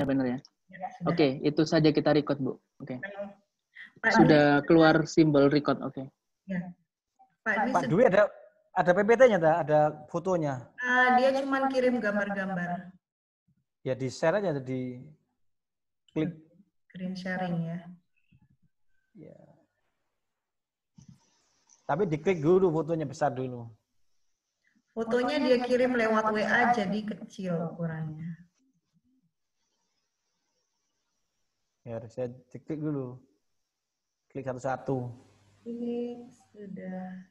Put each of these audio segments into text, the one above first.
Ya benar ya. Ya, sudah. Oke, itu saja kita record, Bu. Oke. Pak Sudah Dwi, keluar simbol record. Oke. ya. Pak Dwi, Pak Dwi ada PPT-nya, ada fotonya. dia cuma kirim gambar-gambar. Ya di share aja, di klik. Screen sharing ya. Ya. Tapi diklik dulu fotonya, besar dulu. Fotonya dia kirim lewat WA jadi kecil ukurannya. Ya, saya diklik dulu. Klik satu-satu. Ini sudah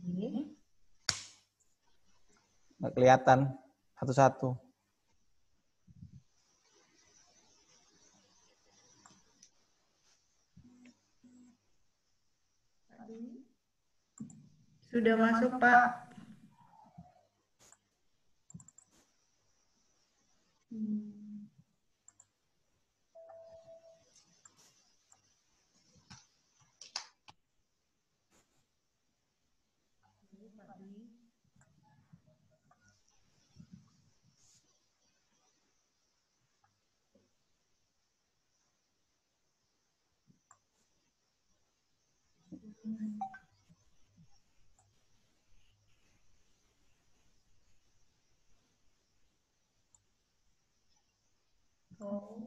ini. Nggak kelihatan satu-satu. Sudah masuk, Pak. Oh.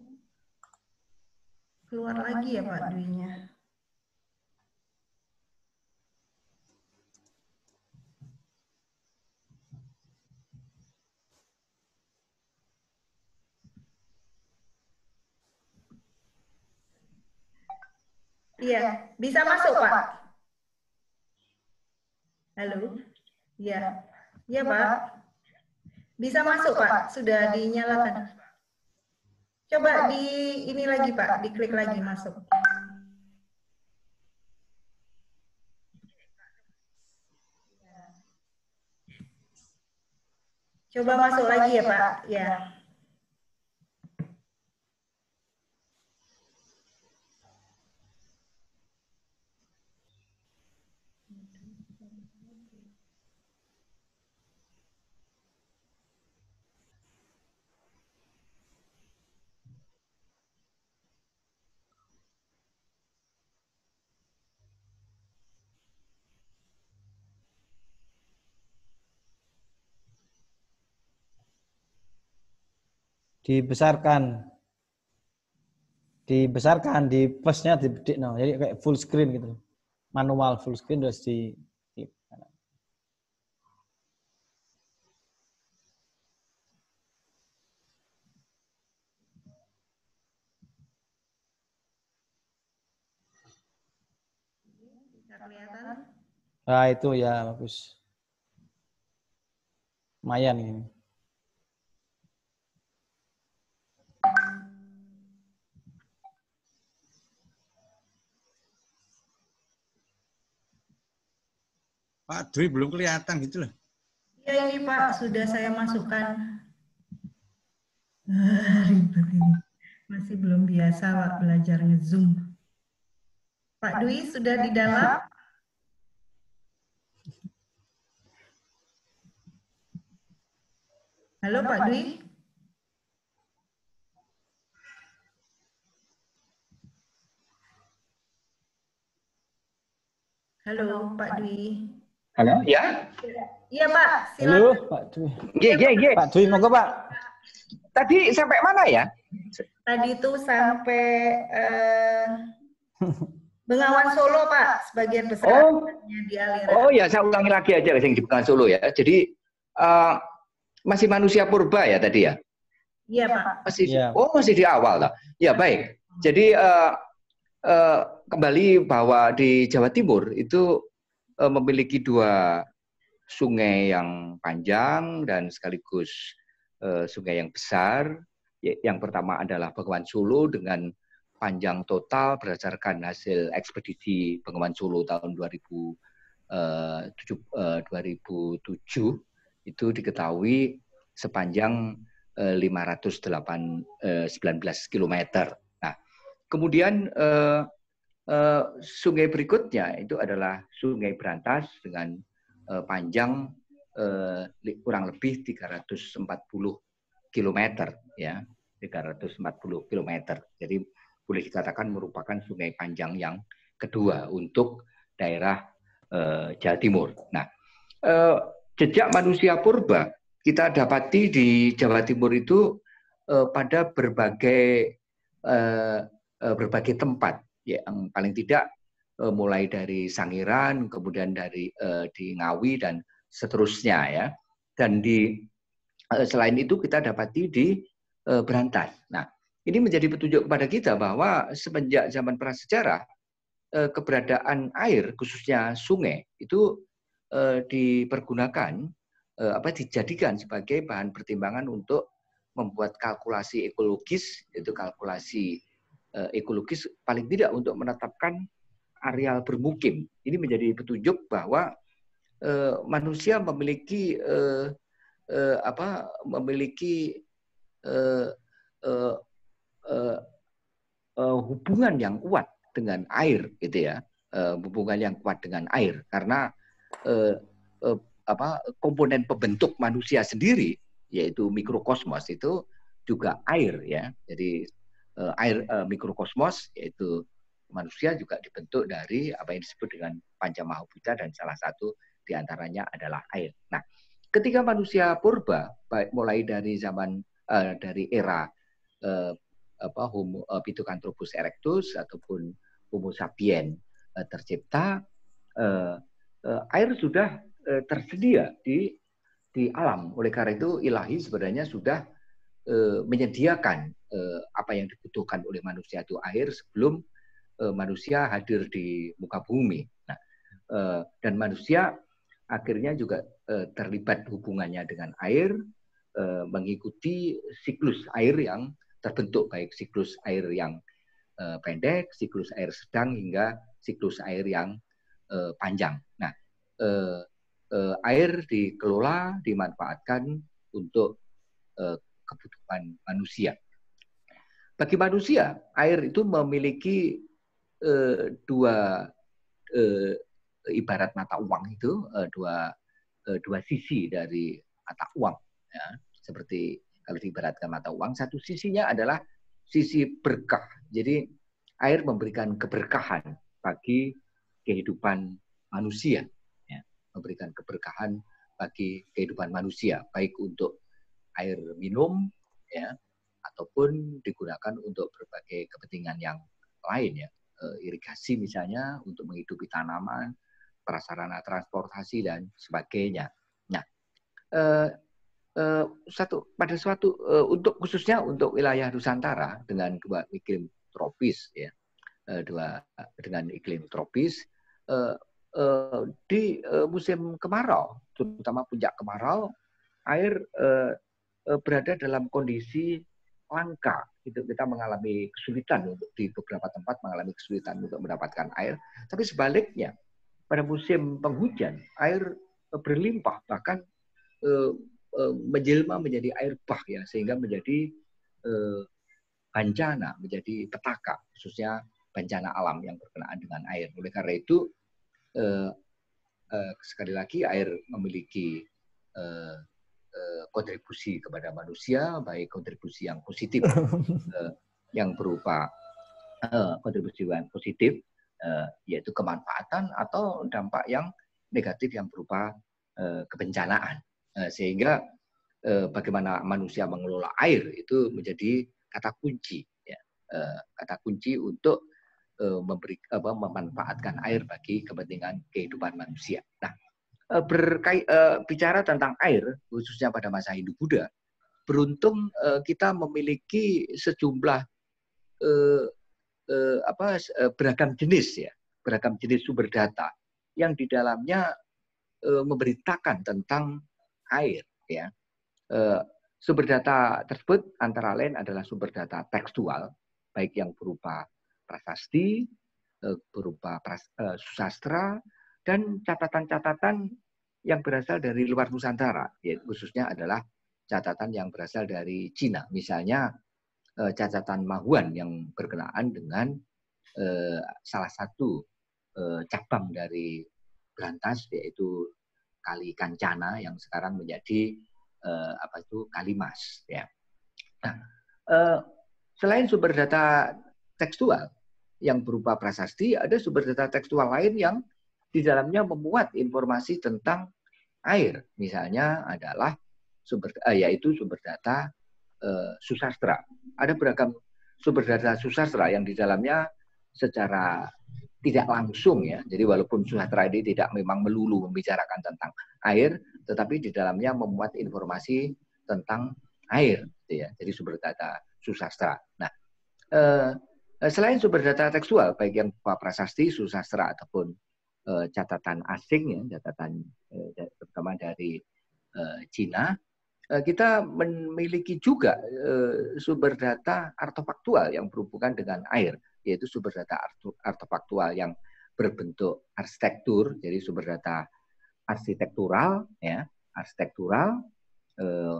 Keluar lagi ya Pak Dwi-nya. Iya, bisa masuk Pak. Halo? Iya. Iya Pak. Bisa masuk Pak, sudah dinyalakan. Coba di ini lagi Pak, diklik lagi masuk. Coba masuk lagi ya Pak, ya. Dibesarkan, di plusnya di no, jadi kayak full screen gitu, manual full screen terus di klik. Bisa kelihatan? Nah itu ya bagus, lumayan ini. Pak Dwi belum kelihatan gitu loh. Iya ini Pak, sudah saya masukkan. Ribet ini. Masih belum biasa Pak belajar nge-zoom. Pak Dwi sudah di dalam? Halo Pak Dwi? Halo Pak Dwi. Halo, ya? Iya Pak, Halo silakan. Pak Dwi. G. Pak Dwi mau ke Pak? Tadi sampai mana ya? Tadi itu sampai Bengawan Solo Pak, sebagian besar di aliran. Oh ya, saya ulangi lagi aja yang di Bengawan Solo ya. Jadi masih manusia purba ya tadi ya? Iya Pak. Masih, Ya. Oh masih di awal lah. Ya baik. Jadi kembali bahwa di Jawa Timur itu memiliki dua sungai yang panjang dan sekaligus sungai yang besar. Yang pertama adalah Bengawan Solo dengan panjang total berdasarkan hasil ekspedisi Bengawan Solo tahun 2007 itu diketahui sepanjang 519 km. Nah, kemudian sungai berikutnya itu adalah Sungai Brantas dengan panjang kurang lebih 340 km ya. 340 km. Jadi boleh dikatakan merupakan sungai panjang yang kedua untuk daerah Jawa Timur. Nah, jejak manusia purba kita dapati di Jawa Timur itu pada berbagai tempat, ya, yang paling tidak mulai dari Sangiran, kemudian dari di Ngawi dan seterusnya, ya. Dan selain itu kita dapati di Berantas. Nah, ini menjadi petunjuk kepada kita bahwa semenjak zaman prasejarah keberadaan air, khususnya sungai, itu dipergunakan, dijadikan sebagai bahan pertimbangan untuk membuat kalkulasi ekologis, yaitu kalkulasi ekologis paling tidak untuk menetapkan areal bermukim. Ini menjadi petunjuk bahwa manusia memiliki hubungan yang kuat dengan air, gitu ya, hubungan yang kuat dengan air karena komponen pembentuk manusia sendiri, yaitu mikrokosmos itu juga air, ya. Jadi air mikrokosmos, yaitu manusia juga dibentuk dari apa yang disebut dengan Panca Mahaputha dan salah satu diantaranya adalah air. Nah, ketika manusia purba, baik mulai dari zaman dari era Homo Pithecanthropus erectus ataupun Homo sapien tercipta, air sudah tersedia di alam. Oleh karena itu Ilahi sebenarnya sudah menyediakan apa yang dibutuhkan oleh manusia itu air sebelum manusia hadir di muka bumi. Nah, dan manusia akhirnya juga terlibat hubungannya dengan air, mengikuti siklus air yang terbentuk, baik siklus air yang pendek, siklus air sedang, hingga siklus air yang panjang. Nah, air dikelola, dimanfaatkan untuk kebutuhan manusia. Bagi manusia, air itu memiliki dua ibarat mata uang itu dua sisi dari mata uang, ya. Seperti kalau diibaratkan mata uang, satu sisinya adalah sisi berkah. Jadi air memberikan keberkahan bagi kehidupan manusia, ya. Memberikan keberkahan bagi kehidupan manusia, baik untuk air minum, ya, ataupun digunakan untuk berbagai kepentingan yang lain, ya. Irigasi misalnya untuk menghidupi tanaman, prasarana transportasi dan sebagainya. Nah, untuk khususnya untuk wilayah Nusantara dengan dua iklim tropis, ya, dengan iklim tropis, di musim kemarau, terutama puncak kemarau, air berada dalam kondisi langka. Kita mengalami kesulitan untuk di beberapa tempat mengalami kesulitan untuk mendapatkan air. Tapi sebaliknya, pada musim penghujan, air berlimpah, bahkan menjelma menjadi air bah, ya, sehingga menjadi bencana, menjadi petaka, khususnya bencana alam yang berkenaan dengan air. Oleh karena itu, sekali lagi air memiliki kontribusi kepada manusia, baik kontribusi yang positif, yang berupa kontribusi yang positif, yaitu kemanfaatan, atau dampak yang negatif yang berupa kebencanaan. Sehingga bagaimana manusia mengelola air itu menjadi kata kunci, ya. Kata kunci untuk memanfaatkan air bagi kepentingan kehidupan manusia. Nah, bicara tentang air, khususnya pada masa Hindu-Buddha, beruntung kita memiliki sejumlah beragam jenis, ya, beragam jenis sumber data yang di dalamnya memberitakan tentang air, ya. Sumber data tersebut antara lain adalah sumber data tekstual, baik yang berupa prasasti, berupa susastra, dan catatan-catatan yang berasal dari luar Nusantara, ya, khususnya adalah catatan yang berasal dari Cina. Misalnya catatan Mahuan yang berkenaan dengan salah satu cabang dari Berantas, yaitu Kali Kancana yang sekarang menjadi Kali Mas, ya. Nah, Selain sumber data tekstual yang berupa prasasti, ada sumber data tekstual lain yang di dalamnya memuat informasi tentang air. Misalnya adalah yaitu sumber data susastra. Ada beragam sumber data susastra yang di dalamnya secara tidak langsung ya. Jadi walaupun susastra ini tidak memang melulu membicarakan tentang air, tetapi di dalamnya memuat informasi tentang air. Gitu ya. Jadi sumber data susastra. Nah, selain sumber data tekstual, baik yang prasasti, susastra ataupun catatan asing ya, catatan terutama dari Cina, kita memiliki juga sumber data artefaktual yang berhubungan dengan air, yaitu sumber data artefaktual yang berbentuk arsitektur, jadi sumber data arsitektural, ya, arsitektural,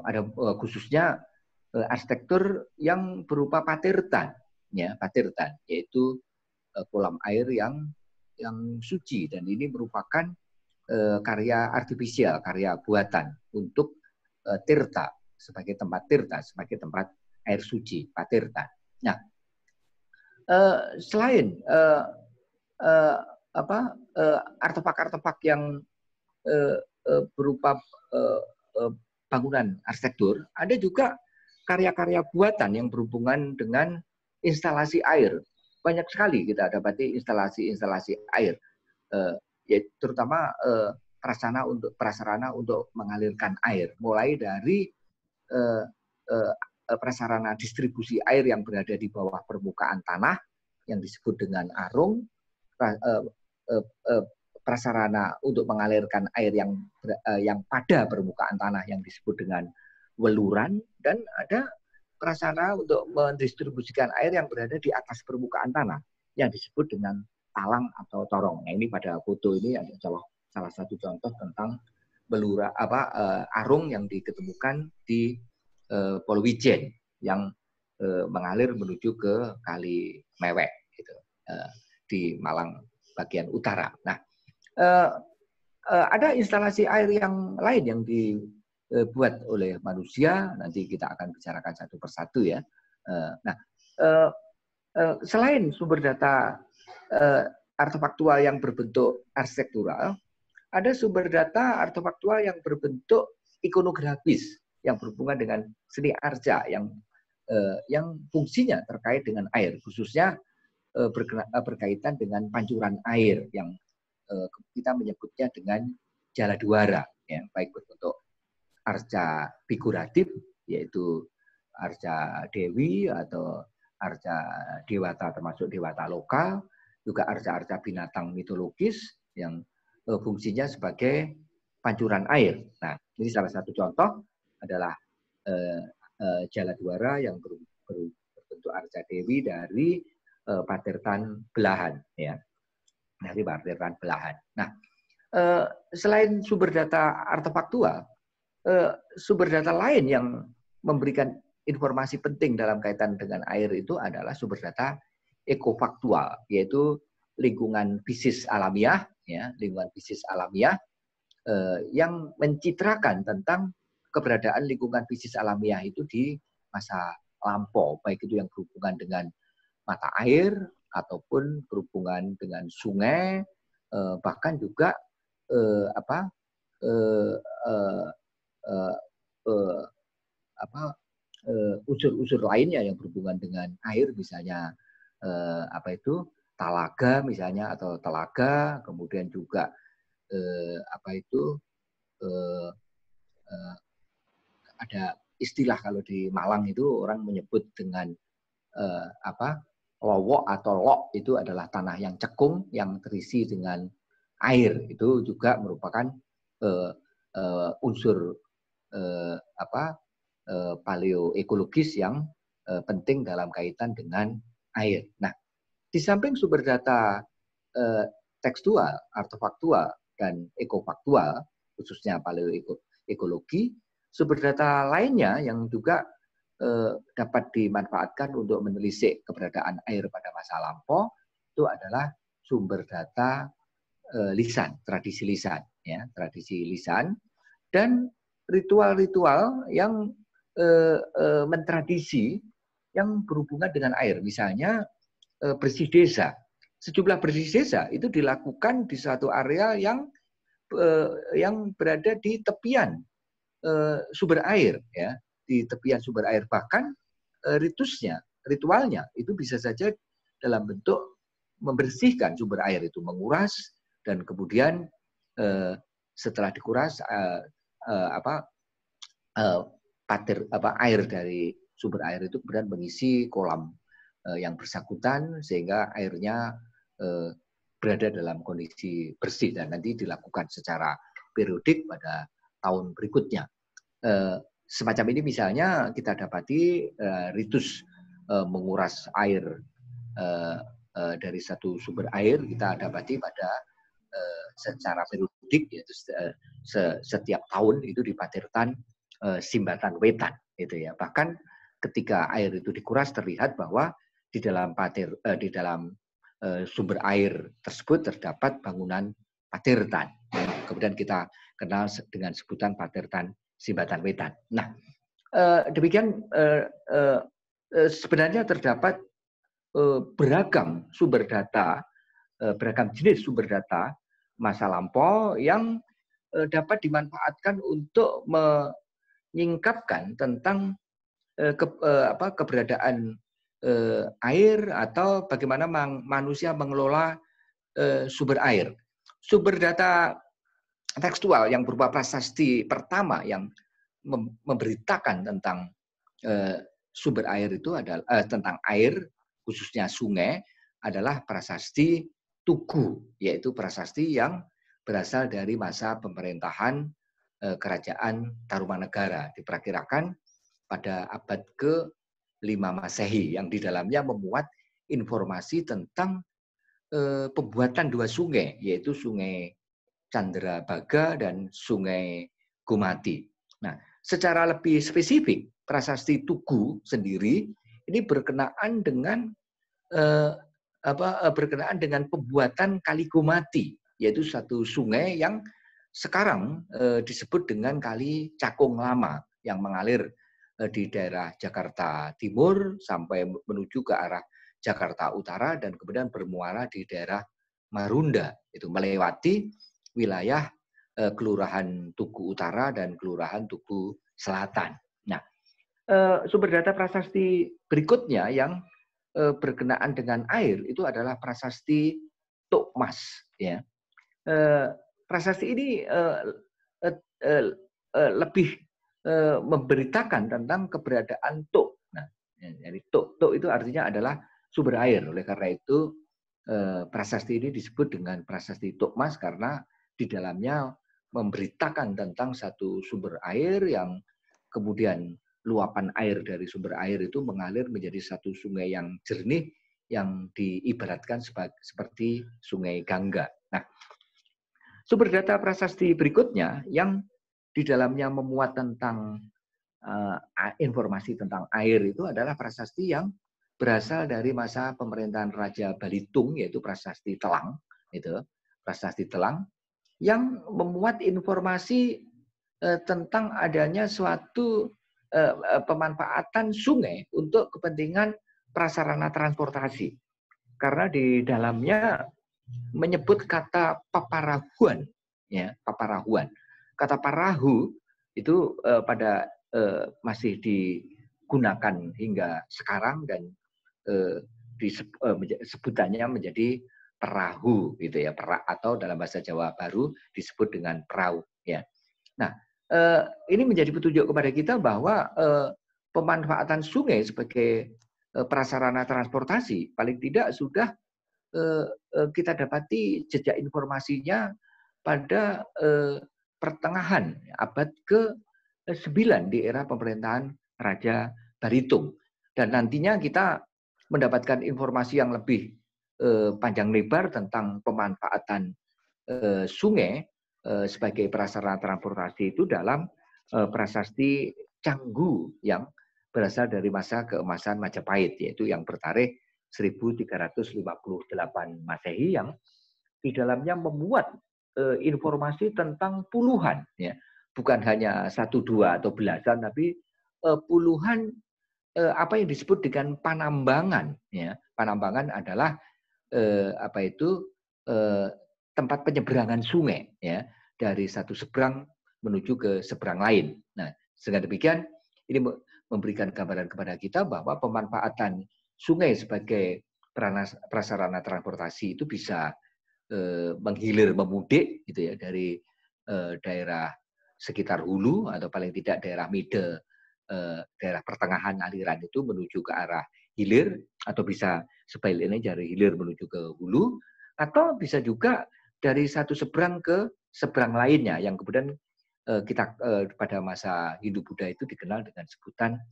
ada khususnya arsitektur yang berupa patirtan, ya, patirtan, yaitu kolam air yang suci, dan ini merupakan karya artifisial, karya buatan untuk tirta, sebagai tempat tirta, sebagai tempat air suci, patirta. Nah, selain artefak-artefak yang berupa bangunan arsitektur, ada juga karya-karya buatan yang berhubungan dengan instalasi air. Banyak sekali kita dapati instalasi-instalasi air, terutama prasarana untuk mengalirkan air, mulai dari prasarana distribusi air yang berada di bawah permukaan tanah yang disebut dengan arung, prasarana untuk mengalirkan air yang pada permukaan tanah yang disebut dengan weluran, dan ada prasarana untuk mendistribusikan air yang berada di atas permukaan tanah yang disebut dengan talang atau torong. Nah, ini pada foto ini ada salah satu contoh tentang arung yang diketemukan di Polowijen yang mengalir menuju ke Kali Mewek gitu, di Malang bagian utara. Nah, ada instalasi air yang lain yang dibuat oleh manusia, nanti kita akan bicarakan satu persatu ya. Nah, selain sumber data artefaktual yang berbentuk arsitektural, ada sumber data artefaktual yang berbentuk ikonografis yang berhubungan dengan seni arca yang fungsinya terkait dengan air, khususnya berkaitan dengan pancuran air yang kita menyebutnya dengan jaladwara, ya, baik berbentuk arca figuratif, yaitu arca dewi atau arca dewata, termasuk dewata lokal, juga arca-arca binatang mitologis yang fungsinya sebagai pancuran air. Nah, ini salah satu contoh adalah jaladwara yang berbentuk arca dewi dari patirtan belahan, ya, dari patirtan belahan. Nah, selain sumber data artefaktual, sumber data lain yang memberikan informasi penting dalam kaitan dengan air itu adalah sumber data ekofaktual, yaitu lingkungan fisis alamiah, ya, lingkungan fisis alamiah yang mencitrakan tentang keberadaan lingkungan fisis alamiah itu di masa lampau, baik itu yang berhubungan dengan mata air ataupun berhubungan dengan sungai, bahkan juga unsur-unsur lainnya yang berhubungan dengan air, misalnya talaga misalnya, atau telaga, kemudian juga ada istilah kalau di Malang itu orang menyebut dengan lowok atau lok, itu adalah tanah yang cekung yang terisi dengan air. Itu juga merupakan unsur paleoekologis yang penting dalam kaitan dengan air. Nah, di samping sumber data tekstual, artefaktual, dan ekofaktual, khususnya paleoekologi, sumber data lainnya yang juga dapat dimanfaatkan untuk menelisik keberadaan air pada masa lampau itu adalah sumber data lisan, tradisi lisan, ya, tradisi lisan, dan ritual-ritual yang mentradisi yang berhubungan dengan air. Misalnya bersih desa. Sejumlah bersih desa itu dilakukan di suatu area yang berada di tepian sumber air, ya, di tepian sumber air. Bahkan ritualnya itu bisa saja dalam bentuk membersihkan sumber air itu, menguras, dan kemudian setelah dikuras air dari sumber air itu kemudian mengisi kolam yang bersangkutan sehingga airnya berada dalam kondisi bersih dan nanti dilakukan secara periodik pada tahun berikutnya. Semacam ini misalnya kita dapati ritus menguras air dari satu sumber air kita dapati pada secara periodik, yaitu setiap tahun itu di Patirtan Simbatan Wetan, gitu ya. Bahkan ketika air itu dikuras terlihat bahwa di dalam sumber air tersebut terdapat bangunan Patirtan. Kemudian kita kenal dengan sebutan Patirtan Simbatan Wetan. Nah, demikian sebenarnya terdapat beragam sumber data, beragam jenis sumber data masa lampau yang dapat dimanfaatkan untuk menyingkapkan tentang keberadaan air atau bagaimana manusia mengelola sumber air. Sumber data tekstual yang berupa prasasti pertama yang memberitakan tentang sumber air itu adalah tentang air, khususnya sungai, adalah prasasti Tugu, yaitu prasasti yang berasal dari masa pemerintahan Kerajaan Tarumanegara. Diperkirakan pada abad ke-5 Masehi, yang di dalamnya memuat informasi tentang pembuatan dua sungai, yaitu Sungai Candrabaga dan Sungai Gumati. Nah, secara lebih spesifik, prasasti Tugu sendiri ini berkenaan dengan pembuatan Kali Gumati, yaitu satu sungai yang sekarang disebut dengan Kali Cakung Lama yang mengalir di daerah Jakarta Timur sampai menuju ke arah Jakarta Utara dan kemudian bermuara di daerah Marunda, itu melewati wilayah Kelurahan Tugu Utara dan Kelurahan Tugu Selatan. Nah, sumber data prasasti berikutnya yang berkenaan dengan air itu adalah prasasti Tukmas. Ya, prasasti ini lebih memberitakan tentang keberadaan Tuk. Nah, jadi Tuk itu artinya adalah sumber air. Oleh karena itu prasasti ini disebut dengan prasasti Tukmas karena di dalamnya memberitakan tentang satu sumber air yang kemudian luapan air dari sumber air itu mengalir menjadi satu sungai yang jernih yang diibaratkan seperti Sungai Gangga. Nah, sumber data prasasti berikutnya yang di dalamnya memuat tentang informasi tentang air itu adalah prasasti yang berasal dari masa pemerintahan Raja Balitung, yaitu prasasti Telang, itu prasasti Telang yang memuat informasi tentang adanya suatu pemanfaatan sungai untuk kepentingan prasarana transportasi. Karena di dalamnya menyebut kata paparahuan, ya, paparahuan. Kata parahu itu masih digunakan hingga sekarang dan sebutannya menjadi perahu, gitu ya, atau dalam bahasa Jawa baru disebut dengan perahu. Ya. Nah, ini menjadi petunjuk kepada kita bahwa pemanfaatan sungai sebagai prasarana transportasi paling tidak sudah kita dapati jejak informasinya pada pertengahan abad ke-9 di era pemerintahan Raja Balitung. Dan nantinya kita mendapatkan informasi yang lebih panjang lebar tentang pemanfaatan sungai sebagai prasarana transportasi itu dalam prasasti Canggu yang berasal dari masa keemasan Majapahit, yaitu yang bertarikh 1358 Masehi, yang di dalamnya memuat informasi tentang puluhan, ya, bukan hanya 1, 2 atau belasan, tapi puluhan apa yang disebut dengan panambangan. Ya, panambangan adalah tempat penyeberangan sungai, ya, dari satu seberang menuju ke seberang lain. Nah, dengan demikian ini memberikan gambaran kepada kita bahwa pemanfaatan sungai sebagai prasarana transportasi itu bisa menghilir memudik gitu ya dari daerah sekitar hulu atau paling tidak daerah middle, daerah pertengahan aliran itu menuju ke arah hilir, atau bisa sebaliknya dari hilir menuju ke hulu, atau bisa juga dari satu seberang ke seberang lainnya yang kemudian kita pada masa Hindu-Buddha itu dikenal dengan sebutan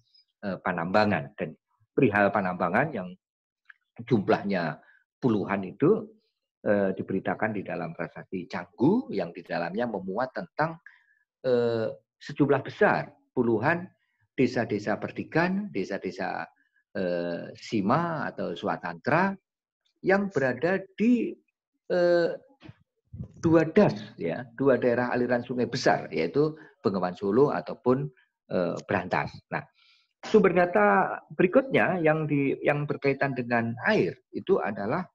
panambangan. Dan perihal panambangan yang jumlahnya puluhan itu diberitakan di dalam prasasti Canggu yang di dalamnya memuat tentang sejumlah besar puluhan desa-desa perdikan, desa-desa Sima atau Swatantra yang berada di dua daerah aliran sungai besar, yaitu Bengawan Solo ataupun Brantas. Nah, sumber data berikutnya yang berkaitan dengan air itu adalah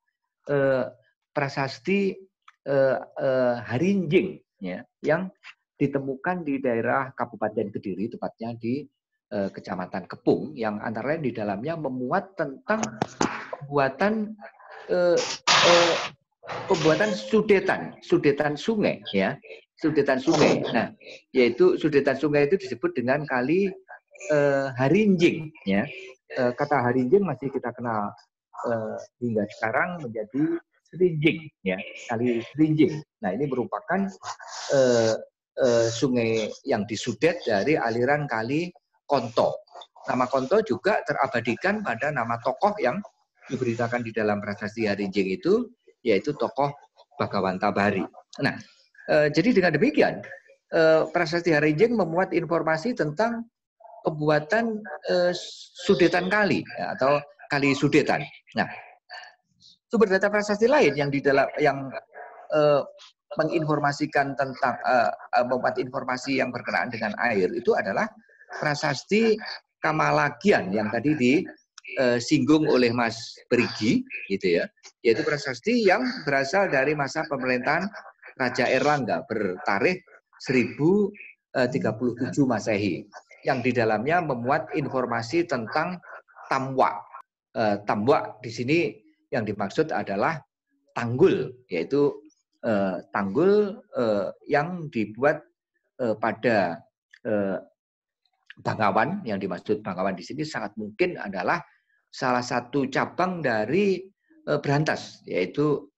prasasti Harinjing, ya, yang ditemukan di daerah Kabupaten Kediri, tepatnya di Kecamatan Kepung, yang antara lain di dalamnya memuat tentang pembuatan sudetan sungai, ya, sudetan sungai. Nah, yaitu sudetan sungai itu disebut dengan kali Harinjing, ya. Kata Harinjing masih kita kenal hingga sekarang menjadi Serinjing, ya, kali Serinjing. Nah, ini merupakan sungai yang disudet dari aliran kali Konto. Nama Konto juga terabadikan pada nama tokoh yang diberitakan di dalam prasasti Harinjing itu, yaitu tokoh Bhagawanta Bari. Nah, jadi dengan demikian prasasti Harinjing memuat informasi tentang pembuatan sudetan kali, ya, atau kali sudetan. Nah, sumber data prasasti lain yang di dalam menginformasikan tentang membuat informasi yang berkenaan dengan air itu adalah prasasti Kamalagian yang tadi disinggung oleh Mas Perigi, gitu ya, yaitu prasasti yang berasal dari masa pemerintahan Raja Erlangga bertarikh 1037 Masehi, yang di dalamnya memuat informasi tentang tamwak. Tamwak di sini yang dimaksud adalah tanggul, yaitu tanggul yang dibuat pada Bangawan. Yang dimaksud Bangawan di sini sangat mungkin adalah salah satu cabang dari Brantas, yaitu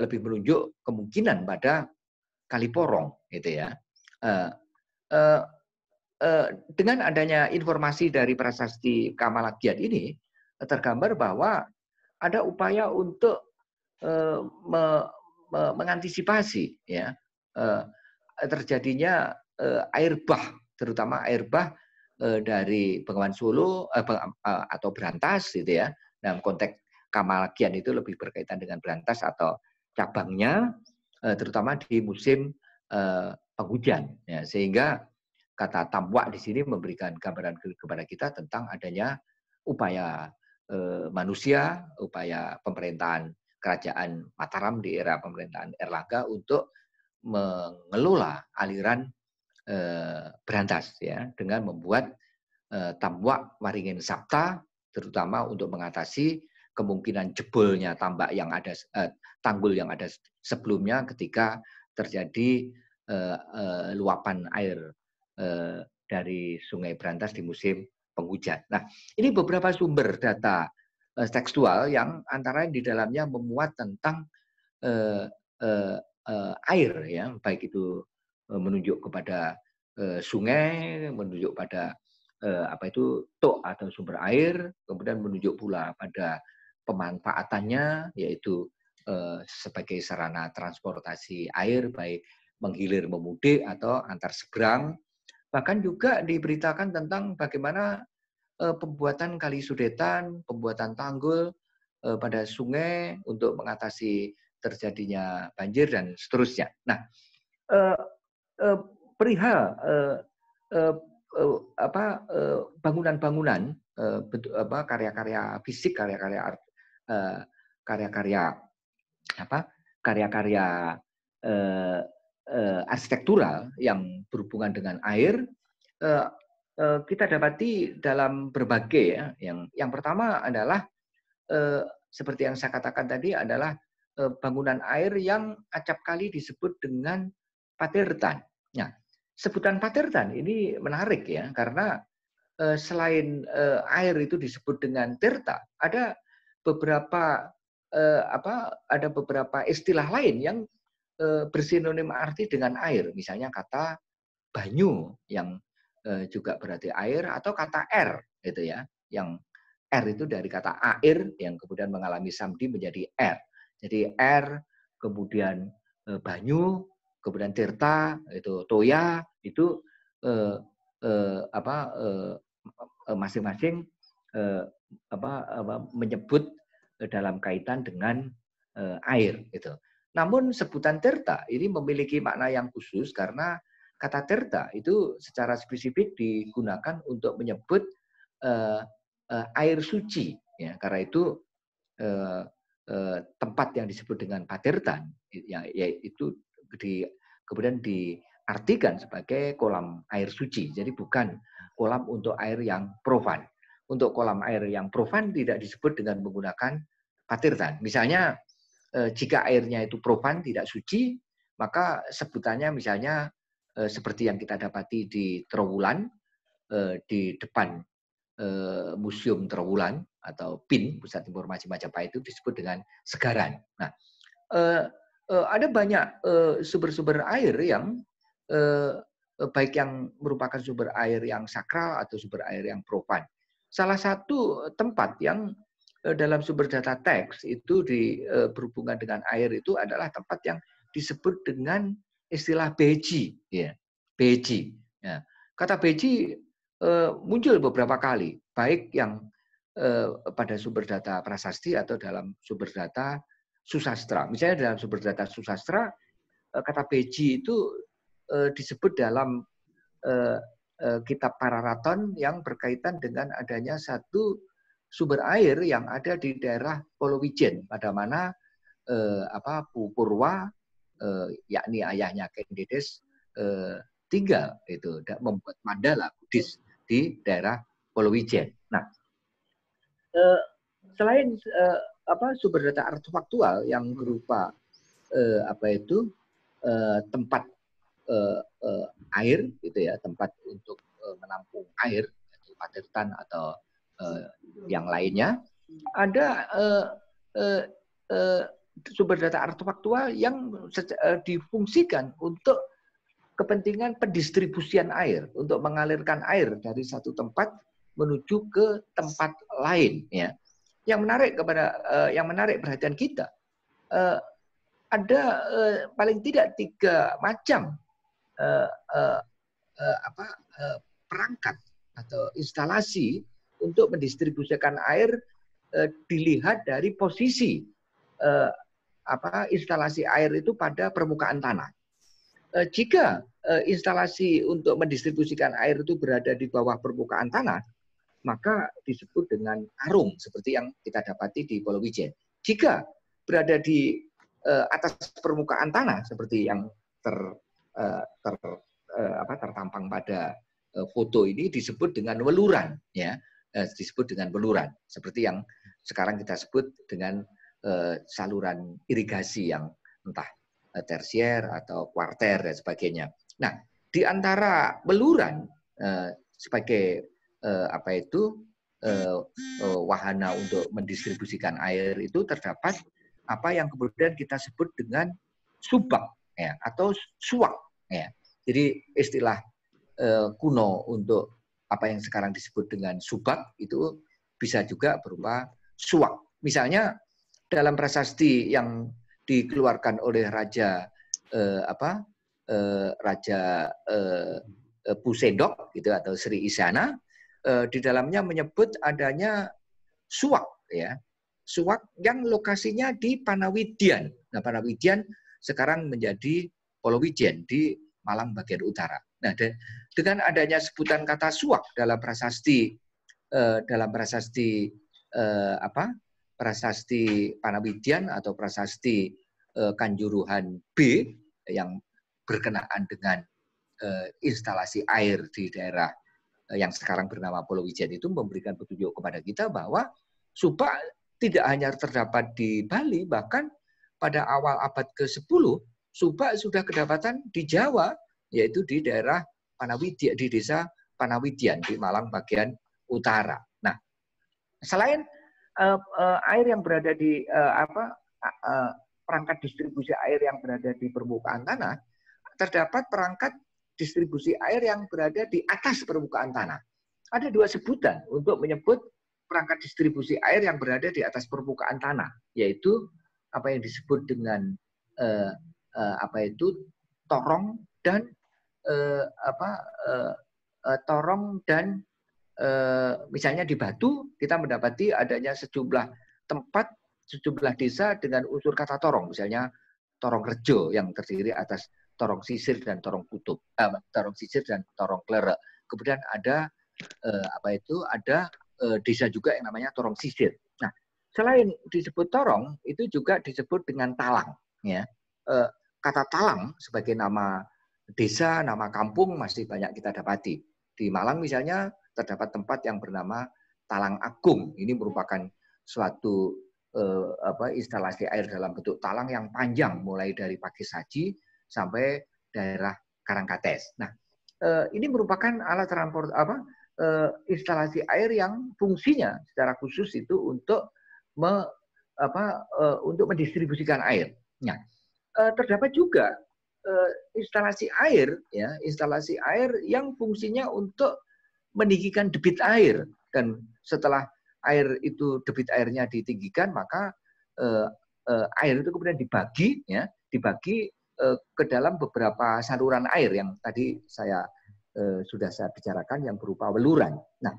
lebih menunjuk kemungkinan pada Kaliporong, gitu ya. Dengan adanya informasi dari prasasti Kamalagian ini tergambar bahwa ada upaya untuk mengantisipasi, ya, terjadinya air bah, terutama air bah dari Bengawan Solo atau Brantas, gitu ya. Dalam konteks Kamalagian itu lebih berkaitan dengan Brantas atau cabangnya, terutama di musim penghujan, ya, sehingga kata tamwak di sini memberikan gambaran kepada kita tentang adanya upaya manusia, upaya pemerintahan kerajaan Mataram di era pemerintahan Erlangga untuk mengelola aliran Brantas, ya, dengan membuat tamwak Waringin Sapta, terutama untuk mengatasi kemungkinan jebolnya tanggul yang ada sebelumnya ketika terjadi luapan air dari Sungai Brantas di musim penghujan. Nah, ini beberapa sumber data tekstual yang antara lain di dalamnya memuat tentang air, ya, baik itu menunjuk kepada sungai, menunjuk pada tok atau sumber air, kemudian menunjuk pula pada pemanfaatannya, yaitu sebagai sarana transportasi air, baik menghilir memudik atau antar seberang. Bahkan juga diberitakan tentang bagaimana pembuatan kali sudetan, pembuatan tanggul pada sungai untuk mengatasi terjadinya banjir dan seterusnya. Nah, perihal bangunan-bangunan karya-karya fisik, karya-karya arsitektural yang berhubungan dengan air, kita dapati dalam berbagai ya. Yang pertama adalah seperti yang saya katakan tadi adalah bangunan air yang acap kali disebut dengan patertan. Nah, sebutan patertan ini menarik ya, karena selain air itu disebut dengan terta, ada beberapa istilah lain yang bersinonim arti dengan air. Misalnya kata banyu yang juga berarti air, atau kata air gitu ya, yang R itu dari kata air yang kemudian mengalami samdi menjadi R. Jadi R, kemudian banyu, kemudian tirta, itu toya, itu masing-masing menyebut dalam kaitan dengan air gitu. Namun sebutan tirta ini memiliki makna yang khusus karena kata tirta itu secara spesifik digunakan untuk menyebut air suci ya, karena itu tempat yang disebut dengan patertan yaitu kemudian diartikan sebagai kolam air suci. Jadi bukan kolam untuk air yang profan. Untuk kolam air yang profan tidak disebut dengan menggunakan patertan. Misalnya jika airnya itu profan, tidak suci, maka sebutannya misalnya seperti yang kita dapati di Trowulan, di depan Museum Trowulan atau PIN, Pusat Informasi Majapahit, itu disebut dengan segaran. Nah, ada banyak sumber-sumber air yang baik yang merupakan sumber air yang sakral atau sumber air yang profan. Salah satu tempat yang dalam sumber data teks itu berhubungan dengan air itu adalah tempat yang disebut dengan istilah beji, ya, beji. Ya. Kata beji muncul beberapa kali, baik yang pada sumber data prasasti atau dalam sumber data susastra. Misalnya dalam sumber data susastra, kata beji itu disebut dalam kitab Pararaton yang berkaitan dengan adanya satu sumber air yang ada di daerah Polowijen, pada mana Purwa, yakni ayahnya Kendedes, tinggal itu membuat mandala Buddhis di daerah Polowijen. Nah, selain sumber data artefaktual yang berupa tempat air gitu ya, tempat untuk menampung air, patertan atau yang lainnya, ada sumber data artefaktual yang difungsikan untuk kepentingan pendistribusian air, untuk mengalirkan air dari satu tempat menuju ke tempat lain ya. Yang menarik perhatian kita, ada paling tidak 3 macam perangkat atau instalasi untuk mendistribusikan air dilihat dari posisi instalasi air itu pada permukaan tanah. Jika instalasi untuk mendistribusikan air itu berada di bawah permukaan tanah, maka disebut dengan arung seperti yang kita dapati di Polowijen. Jika berada di atas permukaan tanah seperti yang tertampang pada foto ini, disebut dengan weluran ya, disebut dengan weluran seperti yang sekarang kita sebut dengan saluran irigasi yang entah tersier atau kuarter dan sebagainya. Nah, di antara weluran sebagai wahana untuk mendistribusikan air itu terdapat apa yang kemudian kita sebut dengan subak ya, atau suak ya. Jadi istilah kuno untuk apa yang sekarang disebut dengan subak itu bisa juga berupa suak. Misalnya dalam prasasti yang dikeluarkan oleh Raja Pusendok gitu atau Sri Isyana, di dalamnya menyebut adanya suak ya. Suak yang lokasinya di Panawidian. Nah, Panawidian sekarang menjadi Polowijen di Malang bagian utara. Nah, dengan adanya sebutan kata suak dalam prasasti dalam prasasti prasasti Panawidian atau prasasti Kanjuruhan B yang berkenaan dengan instalasi air di daerah yang sekarang bernama Pulau Wijen itu memberikan petunjuk kepada kita bahwa subak tidak hanya terdapat di Bali, bahkan pada awal abad ke-10 subak sudah kedapatan di Jawa, yaitu di daerah Panawidian, di desa Panawidian di Malang bagian utara. Nah, selain air yang berada di perangkat distribusi air yang berada di permukaan tanah, terdapat perangkat distribusi air yang berada di atas permukaan tanah. Ada dua sebutan untuk menyebut perangkat distribusi air yang berada di atas permukaan tanah, yaitu apa yang disebut dengan torong dan misalnya di Batu kita mendapati adanya sejumlah tempat, sejumlah desa dengan unsur kata torong, misalnya Torong Rejo yang terdiri atas Torong Sisir dan Torong Kutub, Torong Sisir dan Torong Klerek. Kemudian ada desa juga yang namanya Torong Sisir. Nah, selain disebut torong, itu juga disebut dengan talang. Ya, kata talang sebagai nama desa, nama kampung masih banyak kita dapati. Di Malang misalnya terdapat tempat yang bernama Talang Agung. Ini merupakan suatu instalasi air dalam bentuk talang yang panjang, mulai dari Pakisaji sampai daerah Karangkates. Nah, ini merupakan alat transport instalasi air yang fungsinya secara khusus itu untuk mendistribusikan air. Nah, terdapat juga instalasi air yang fungsinya untuk meninggikan debit air, dan setelah debit airnya ditinggikan, maka air itu kemudian dibagi ke dalam beberapa saluran air yang tadi sudah saya bicarakan yang berupa weluran. Nah,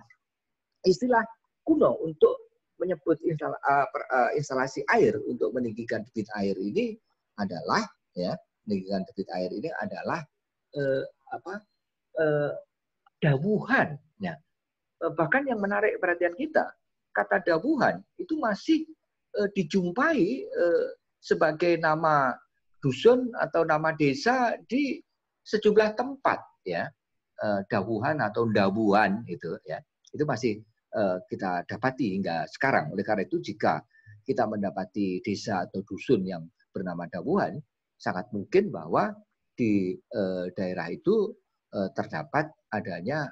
istilah kuno untuk menyebut instalasi air untuk meninggikan debit air ini adalah dawuhan. Nah, bahkan yang menarik perhatian kita, kata dawuhan itu masih dijumpai sebagai nama dusun atau nama desa di sejumlah tempat, ya. Dawuhan atau dawuan itu masih kita dapati hingga sekarang. Oleh karena itu, jika kita mendapati desa atau dusun yang bernama dawuhan, sangat mungkin bahwa di daerah itu terdapat adanya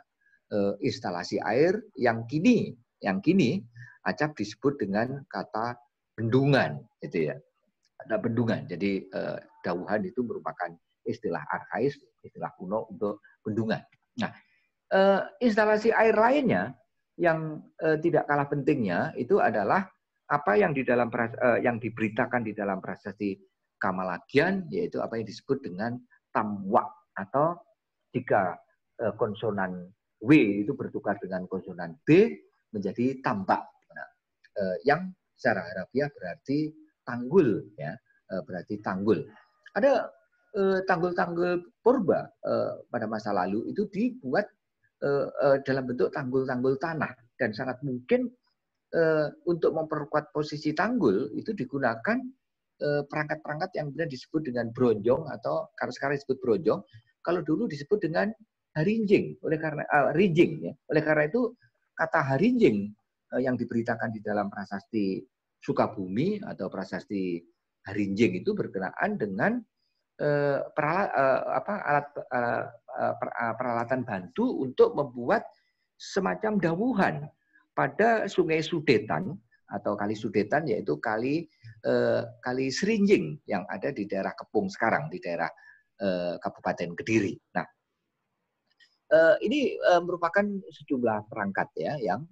instalasi air yang kini acap disebut dengan kata bendungan, gitu ya. Ada bendungan. Jadi dawuhan itu merupakan istilah arkais, istilah kuno untuk bendungan. Nah, instalasi air lainnya yang tidak kalah pentingnya itu adalah apa yang yang diberitakan di dalam prasasti Kamalagian, yaitu apa yang disebut dengan tamwak, atau jika konsonan W itu bertukar dengan konsonan B menjadi tambak. Nah, yang secara harafiah berarti tanggul, ya, berarti tanggul. Ada tanggul-tanggul purba pada masa lalu itu dibuat dalam bentuk tanggul-tanggul tanah, dan sangat mungkin untuk memperkuat posisi tanggul itu digunakan perangkat-perangkat yang kemudian disebut dengan bronjong, atau kalau sekarang disebut bronjong, kalau dulu disebut dengan harinjing. Oleh karena rinjing, ya. Oleh karena itu kata harinjing yang diberitakan di dalam prasasti Sukabumi atau prasasti harinjing itu berkenaan dengan peralatan bantu untuk membuat semacam dawuhan pada Sungai Sudetan atau Kali Sudetan, yaitu Kali Serinjing yang ada di daerah Kepung sekarang, di daerah Kabupaten Kediri. Nah, ini merupakan sejumlah perangkat, ya, yang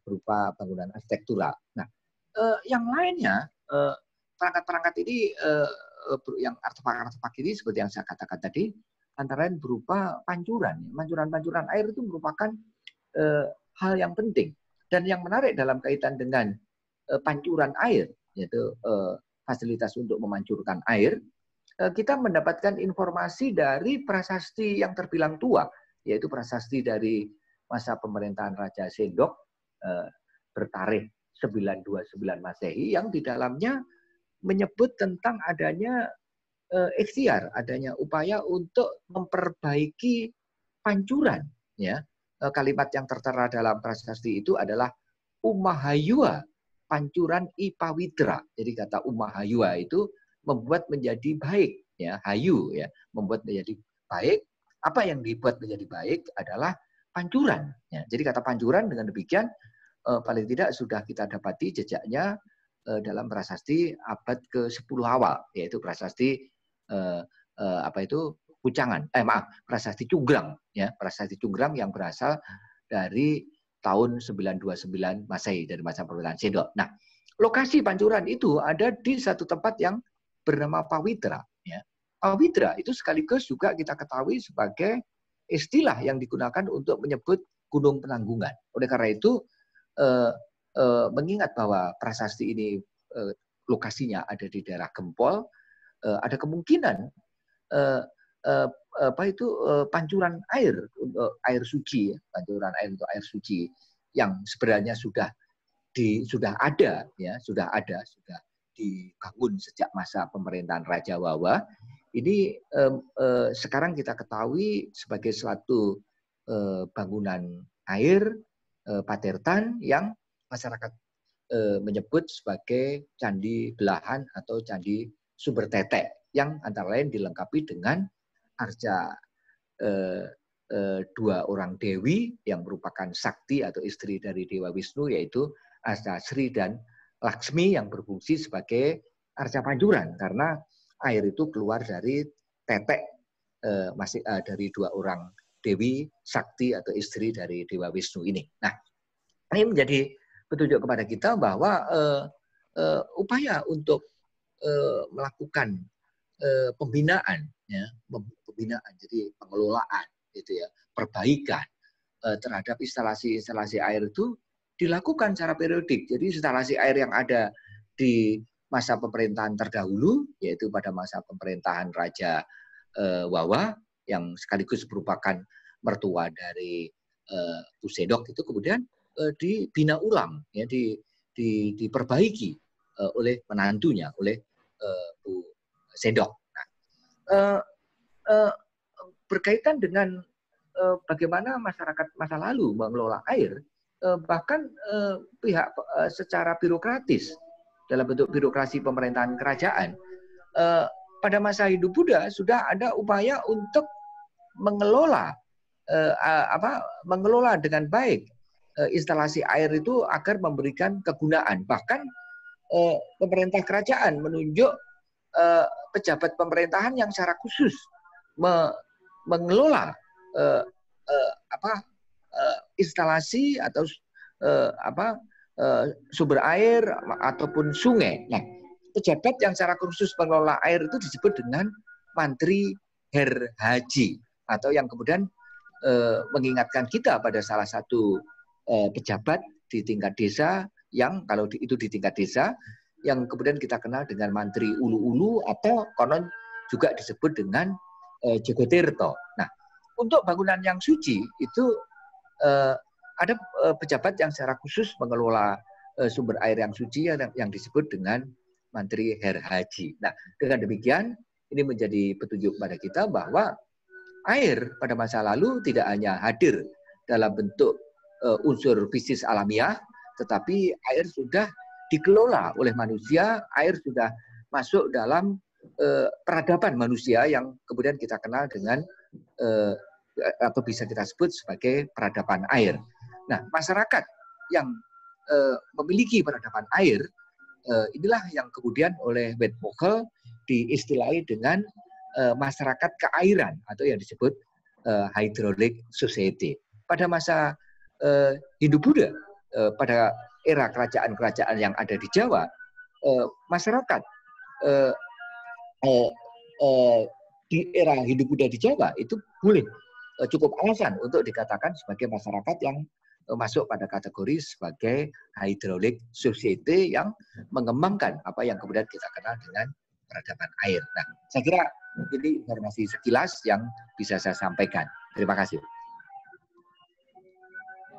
berupa bangunan arsitektural. Nah, yang lainnya perangkat-perangkat ini yang artefak-artefak ini seperti yang saya katakan tadi, antara lain berupa pancuran. Pancuran-pancuran air itu merupakan hal yang penting. Dan yang menarik dalam kaitan dengan pancuran air, yaitu fasilitas untuk memancurkan air, kita mendapatkan informasi dari prasasti yang terbilang tua, yaitu prasasti dari masa pemerintahan Raja Sendok bertarikh 929 Masehi yang di dalamnya menyebut tentang adanya ikhtiar, adanya upaya untuk memperbaiki pancuran. Ya, kalimat yang tertera dalam prasasti itu adalah Umahayua, pancuran Ipawitra. Jadi kata Umahayua itu membuat menjadi baik, ya, hayu, ya, membuat menjadi baik. Apa yang dibuat menjadi baik adalah pancuran. Ya. Jadi kata pancuran dengan demikian paling tidak sudah kita dapati jejaknya dalam prasasti abad ke-10 awal, yaitu prasasti prasasti Cunggrang, ya, prasasti Cunggrang yang berasal dari tahun 929 Masehi dari masa pemerintahan Sendok. Nah, lokasi pancuran itu ada di satu tempat yang bernama Pawitra. Ya. Pawitra itu sekaligus juga kita ketahui sebagai istilah yang digunakan untuk menyebut Gunung Penanggungan. Oleh karena itu, mengingat bahwa prasasti ini lokasinya ada di daerah Gempol, ada kemungkinan pancuran air untuk air suci, pancuran air untuk air suci yang sebenarnya sudah ada, sudah dibangun sejak masa pemerintahan Raja Wawa. Ini sekarang kita ketahui sebagai suatu bangunan air Patertan yang masyarakat menyebut sebagai Candi Belahan atau Candi Sumber Tetek yang antara lain dilengkapi dengan arca dua orang dewi yang merupakan sakti atau istri dari Dewa Wisnu, yaitu Arca Sri dan Laksmi yang berfungsi sebagai arca pancuran karena air itu keluar dari tetek dari dua orang dewi sakti atau istri dari Dewa Wisnu ini. Nah, ini menjadi petunjuk kepada kita bahwa upaya untuk melakukan pembinaan, ya, jadi pengelolaan, gitu ya, perbaikan terhadap instalasi-instalasi air itu dilakukan secara periodik. Jadi instalasi air yang ada di masa pemerintahan terdahulu, yaitu pada masa pemerintahan Raja Wawa yang sekaligus merupakan mertua dari Bu Sendok, itu kemudian dibina ulang, ya, diperbaiki oleh menantunya, oleh Bu Sendok. Nah, berkaitan dengan bagaimana masyarakat masa lalu mengelola air, bahkan pihak secara birokratis dalam bentuk birokrasi pemerintahan kerajaan pada masa hidup Buddha sudah ada upaya untuk mengelola dengan baik instalasi air itu agar memberikan kegunaan. Bahkan pemerintah kerajaan menunjuk pejabat pemerintahan yang secara khusus mengelola instalasi atau sumber air ataupun sungai. Nah, pejabat yang secara khusus mengelola air itu disebut dengan Mantri Her Haji, atau yang kemudian mengingatkan kita pada salah satu pejabat di tingkat desa yang kalau itu di tingkat desa yang kemudian kita kenal dengan Mantri Ulu-Ulu atau konon juga disebut dengan Jogotirto. Nah, untuk bangunan yang suci itu ada pejabat yang secara khusus mengelola sumber air yang suci yang disebut dengan Mantri Her Haji. Nah, dengan demikian ini menjadi petunjuk kepada kita bahwa air pada masa lalu tidak hanya hadir dalam bentuk unsur fisik alamiah, tetapi air sudah dikelola oleh manusia, air sudah masuk dalam peradaban manusia yang kemudian kita kenal dengan atau bisa kita sebut sebagai peradaban air. Nah, masyarakat yang memiliki peradaban air, inilah yang kemudian oleh Wetmogel diistilahi dengan masyarakat keairan atau yang disebut Hydraulic Society. Pada masa hidup Buddha, pada era kerajaan-kerajaan yang ada di Jawa, masyarakat di era hidup Buddha di Jawa itu boleh cukup alasan untuk dikatakan sebagai masyarakat yang masuk pada kategori sebagai Hydraulic Society yang mengembangkan apa yang kemudian kita kenal dengan peradaban air. Nah, saya kira ini informasi sekilas yang bisa saya sampaikan. Terima kasih.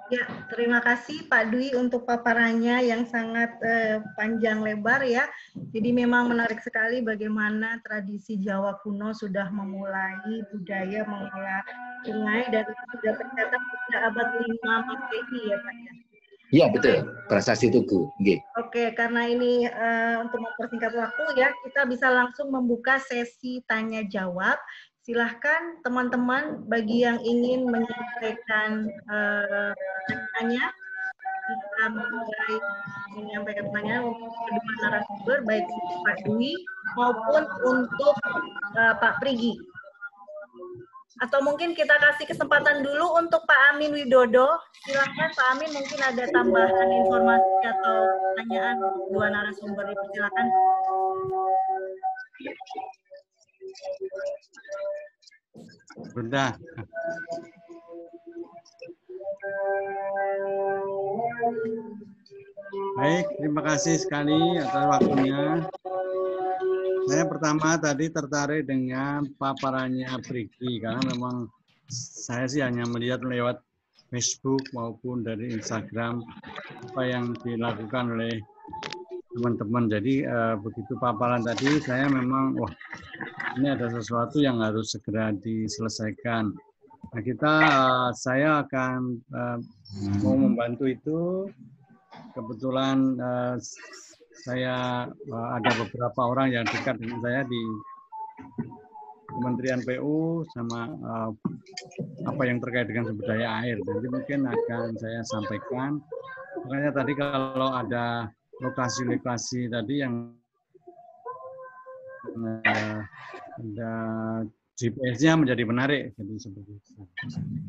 Ya, terima kasih Pak Dwi untuk paparannya yang sangat panjang lebar ya. Jadi memang menarik sekali bagaimana tradisi Jawa kuno sudah memulai budaya mengelola sungai dan itu sudah tercatat sejak abad 5 Masehi ya Pak ya. Iya betul, Prasasti Tugu. Nggih. Oke, karena ini untuk mempersingkat waktu ya, kita bisa langsung membuka sesi tanya jawab. Silahkan teman-teman bagi yang ingin menyampaikan pertanyaannya, kita mulai menyampaikan pertanyaan untuk kedua narasumber, baik untuk Pak Dwi maupun untuk Pak Prigi. Atau mungkin kita kasih kesempatan dulu untuk Pak Amin Widodo. Silakan Pak Amin, mungkin ada tambahan informasi atau pertanyaan untuk dua narasumber. Silakan. Bunda. Baik, terima kasih sekali atas waktunya. Saya pertama tadi tertarik dengan paparannya Prigi, karena memang saya sih hanya melihat lewat Facebook maupun dari Instagram apa yang dilakukan oleh teman-teman. Jadi begitu paparan tadi saya memang, wah ini ada sesuatu yang harus segera diselesaikan. Nah saya akan mau membantu itu. Kebetulan saya ada beberapa orang yang dekat dengan saya di Kementerian PU sama apa yang terkait dengan sumber daya air. Nanti mungkin akan saya sampaikan. Makanya tadi kalau ada lokasi-lokasi tadi yang ada GPS-nya menjadi menarik. Jadi seperti itu.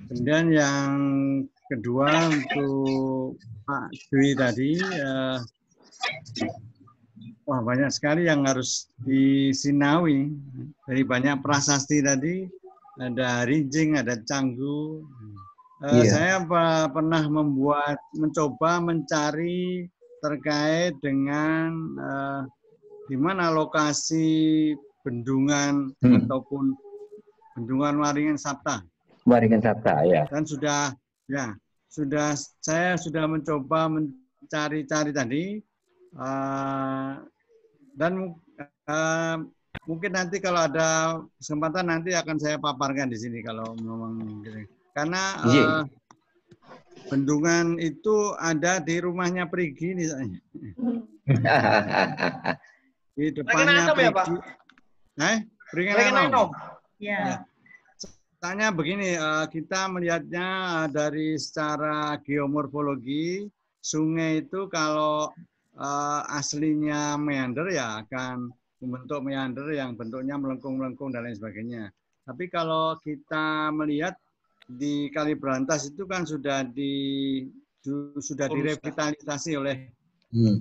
Kemudian yang kedua untuk Pak Dwi tadi, wah banyak sekali yang harus disinaui. Dari banyak prasasti tadi, ada rinjing, ada canggu. Saya pernah mencoba mencari terkait dengan di mana lokasi bendungan ataupun bendungan Waringin Sabta. Waringin Sabta ya. Dan saya sudah mencoba mencari-cari tadi. Dan mungkin nanti kalau ada kesempatan nanti akan saya paparkan di sini kalau memang gitu. Karena bendungan itu ada di rumahnya Prigi misalnya. Di depannya Prigi. Beringin Ya. Tanya begini, kita melihatnya dari secara geomorfologi, sungai itu kalau aslinya meander ya akan membentuk meander yang bentuknya melengkung-melengkung dan lain sebagainya. Tapi kalau kita melihat di Kali Brantas itu kan sudah direvitalisasi oleh,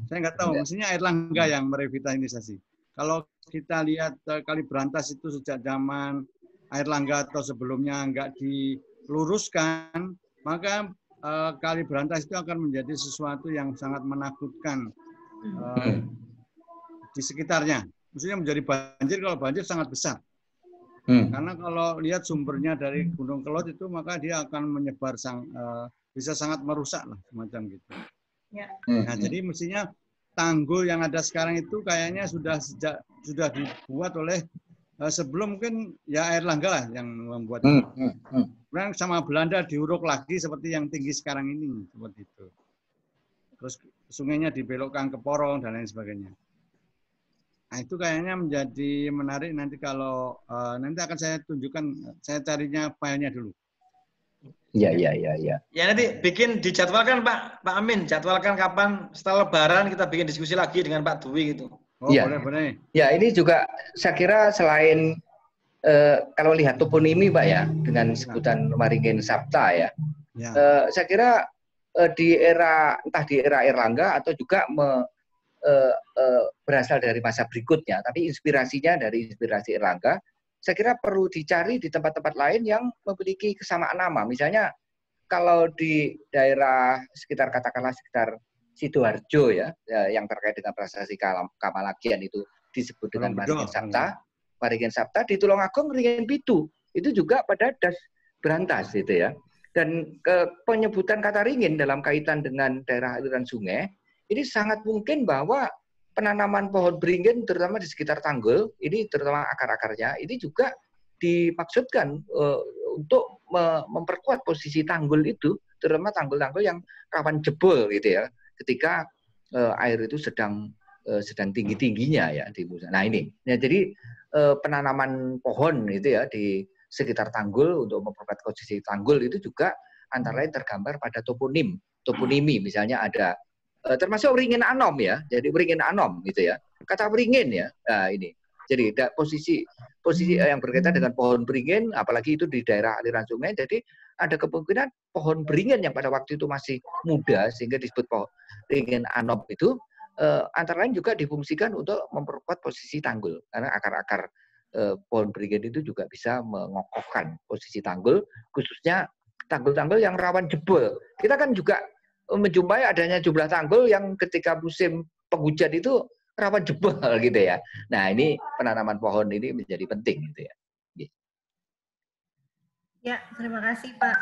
saya nggak tahu, mestinya Airlangga yang merevitalisasi. Kalau kita lihat Kali Brantas itu sejak zaman Airlangga atau sebelumnya nggak diluruskan, maka Kali Brantas itu akan menjadi sesuatu yang sangat menakutkan di sekitarnya. Maksudnya menjadi banjir, kalau banjir sangat besar. Karena kalau lihat sumbernya dari Gunung Kelot itu, maka dia akan menyebar, bisa sangat merusak lah, semacam gitu. Nah, jadi mestinya tanggul yang ada sekarang itu kayaknya sudah dibuat oleh sebelum mungkin ya Airlangga lah yang membuat. Kemudian sama Belanda diuruk lagi seperti yang tinggi sekarang ini, seperti itu. Terus sungainya dibelokkan ke Porong dan lain sebagainya. Nah, itu kayaknya menjadi menarik nanti kalau nanti akan saya tunjukkan, saya carinya filenya dulu. Iya. Ya nanti bikin dijadwalkan Pak Amin, jadwalkan kapan setelah Lebaran kita bikin diskusi lagi dengan Pak Dwi gitu. Oh, boleh. Ya, ini juga saya kira selain kalau lihat toponimi Pak ya, dengan sebutan Waringin Sabta ya. Saya kira di era Airlangga atau juga berasal dari masa berikutnya, tapi inspirasinya dari inspirasi Airlangga, saya kira perlu dicari di tempat-tempat lain yang memiliki kesamaan nama. Misalnya kalau di daerah sekitar Sidoarjo ya, yang terkait dengan prasasti Kamalagian itu disebut dengan Waringin Sabta. Waringin Sabta di Tulungagung Ringin Pitu itu juga pada das Brantas itu ya. Dan penyebutan kata ringin dalam kaitan dengan daerah aliran sungai, ini sangat mungkin bahwa penanaman pohon beringin terutama di sekitar tanggul, ini terutama akar-akarnya, ini juga dimaksudkan untuk memperkuat posisi tanggul itu, terutama tanggul-tanggul yang rawan jebol gitu ya, ketika air itu sedang tinggi-tingginya ya di pusat. Nah ini, ya, jadi penanaman pohon itu ya di sekitar tanggul untuk memperkuat posisi tanggul itu juga antara lain tergambar pada toponimi, misalnya ada termasuk ringin anom ya, jadi ringin anom gitu ya, kata beringin ya, nah ini. Jadi ada posisi yang berkaitan dengan pohon beringin, apalagi itu di daerah aliran sungai. Jadi ada kemungkinan pohon beringin yang pada waktu itu masih muda sehingga disebut pohon beringin anom itu antara lain juga difungsikan untuk memperkuat posisi tanggul karena akar-akar pohon beringin itu juga bisa mengokohkan posisi tanggul, khususnya tanggul-tanggul yang rawan jebol. Kita kan juga menjumpai adanya jumlah tanggul yang ketika musim penghujan itu rawan jebol gitu ya. Nah ini penanaman pohon ini menjadi penting gitu ya. Ya, terima kasih Pak.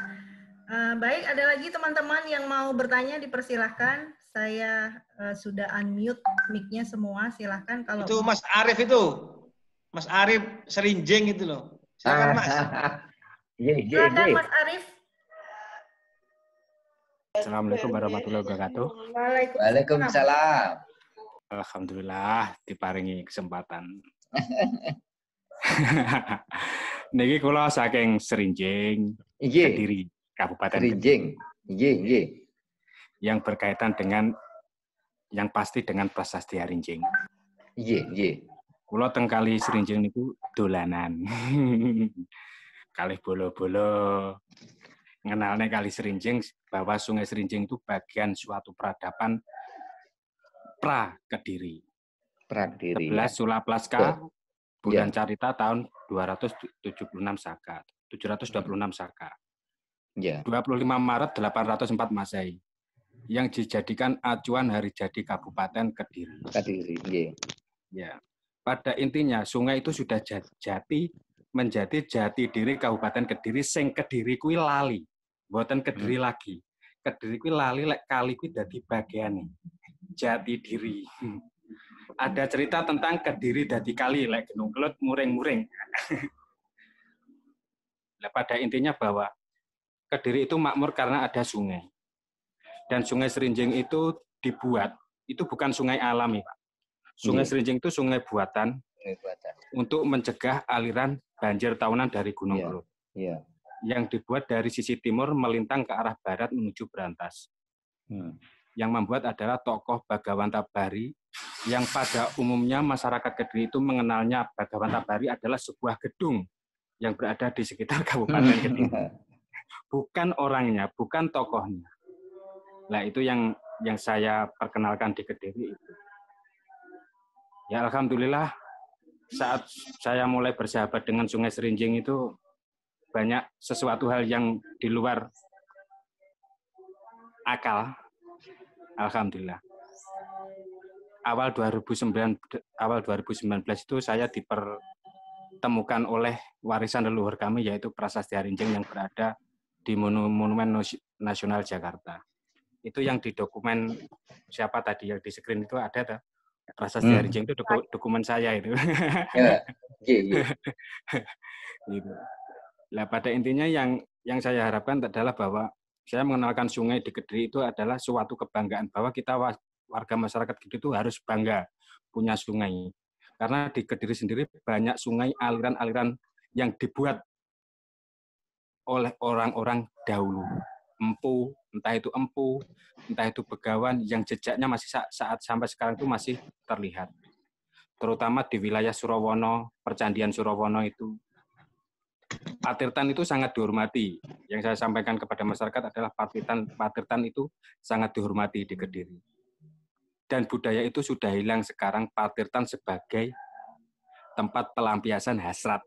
Baik, ada lagi teman-teman yang mau bertanya dipersilahkan. Saya sudah unmute mic-nya semua. Silahkan kalau itu Mas Arief itu. Mas Arief Serinjing itu loh. Silakan Mas. Silakan Mas Arief. Assalamualaikum warahmatullahi wabarakatuh. Waalaikumsalam. Alhamdulillah diparingi kesempatan. Niki kula saking Serinjing, Kediri, Kabupaten Serinjing. Nggih. Yang berkaitan dengan yang pasti dengan prasasti Harinjing. Nggih. Kula teng kali Serinjing niku dolanan. Kalih bolo-bolo ngenalne kali Serinjing bahwa Sungai Serinjing itu bagian suatu peradaban Pra-Kediri. Pra-Kediri. 11 Sulaplaska bulan Carita tahun 726 Saka. Ya. 25 Maret 804 Masehi. Yang dijadikan acuan hari jadi Kabupaten Kediri. Ya. Pada intinya sungai itu sudah menjadi jati diri Kabupaten Kediri sing Kediri kuwi lali. Mboten Kediri lagi. Kediri kuwi lali lek kali kuwi dadi bagiane. Jati diri. Ada cerita tentang Kediri dadi kali lek Gunung Kelut muring-muring. Nah, pada intinya bahwa Kediri itu makmur karena ada sungai. Dan Sungai Serinjing itu dibuat, itu bukan sungai alami, Pak. Sungai Serinjing itu sungai buatan untuk mencegah aliran banjir tahunan dari Gunung Kelut. Yang dibuat dari sisi timur melintang ke arah barat menuju Brantas. Yang membuat adalah tokoh Bagawan Tabari, yang pada umumnya masyarakat Kediri itu mengenalnya Bagawan Tabari adalah sebuah gedung yang berada di sekitar Kabupaten Kediri. Bukan orangnya, bukan tokohnya. Nah itu yang saya perkenalkan di Kediri itu. Ya alhamdulillah saat saya mulai bersahabat dengan Sungai Serinjing itu banyak sesuatu hal yang di luar akal. Alhamdulillah. Awal 2019 itu saya dipertemukan oleh warisan leluhur kami yaitu Prasasti Harinjing yang berada di Monumen Nasional Jakarta. Itu yang di dokumen siapa tadi yang di screen itu ada Prasasti Harinjing itu dokumen saya itu. Gitu. Nah, pada intinya yang saya harapkan adalah bahwa saya mengenalkan sungai di Kediri itu adalah suatu kebanggaan bahwa kita warga masyarakat Kediri itu harus bangga punya sungai. Karena di Kediri sendiri banyak sungai aliran-aliran yang dibuat oleh orang-orang dahulu. Entah itu Empu, entah itu Begawan yang jejaknya masih saat sampai sekarang itu masih terlihat. Terutama di wilayah Surawono, Percandian Surawono itu. Patirtan itu sangat dihormati. Yang saya sampaikan kepada masyarakat adalah Patirtan itu sangat dihormati di Kediri. Dan budaya itu sudah hilang sekarang Patirtan sebagai tempat pelampiasan hasrat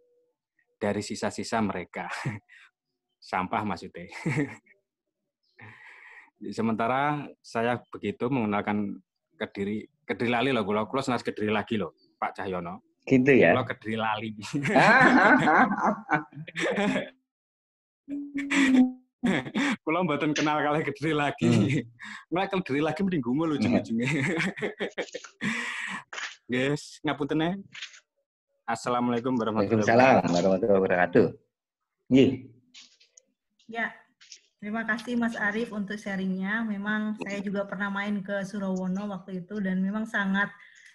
dari sisa-sisa mereka. Sampah maksudnya. Sementara saya begitu mengenalkan Kediri lali loh, kalau senas Kediri lagi loh, Pak Cahyono. Gitu ya. Kalau Kediri lali. Kula mboten kenal kalih Kediri lagi. Mulai kalau Kediri lagi mending gumul ujung-ujungnya. Guys, ngapunten. Assalamualaikum warahmatullahi wabarakatuh. Waalaikumsalam warahmatullahi wabarakatuh. Nggih. Ya, terima kasih Mas Arief untuk sharingnya. Memang saya juga pernah main ke Surawono waktu itu dan memang sangat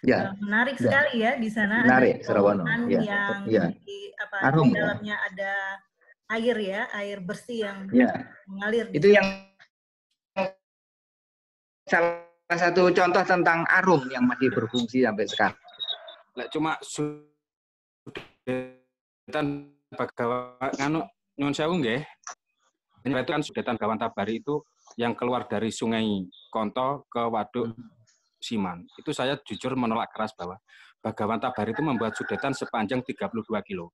Ya. menarik sekali ya di sana. Menarik, ada Surawono. terowongan Ya. yang Ya. di Arum, dalamnya ada air ya, air bersih yang mengalir. Itu yang salah satu contoh tentang Arum yang masih berfungsi sampai sekarang. Cuma sudetan Bagawan nyuwun sewu nggih. Itu kan sudetan Gawan Tabari itu yang keluar dari Sungai Konto ke Waduk Siman. Itu saya jujur menolak keras bahwa Bagawan Tabari itu membuat sudetan sepanjang 32 kilo.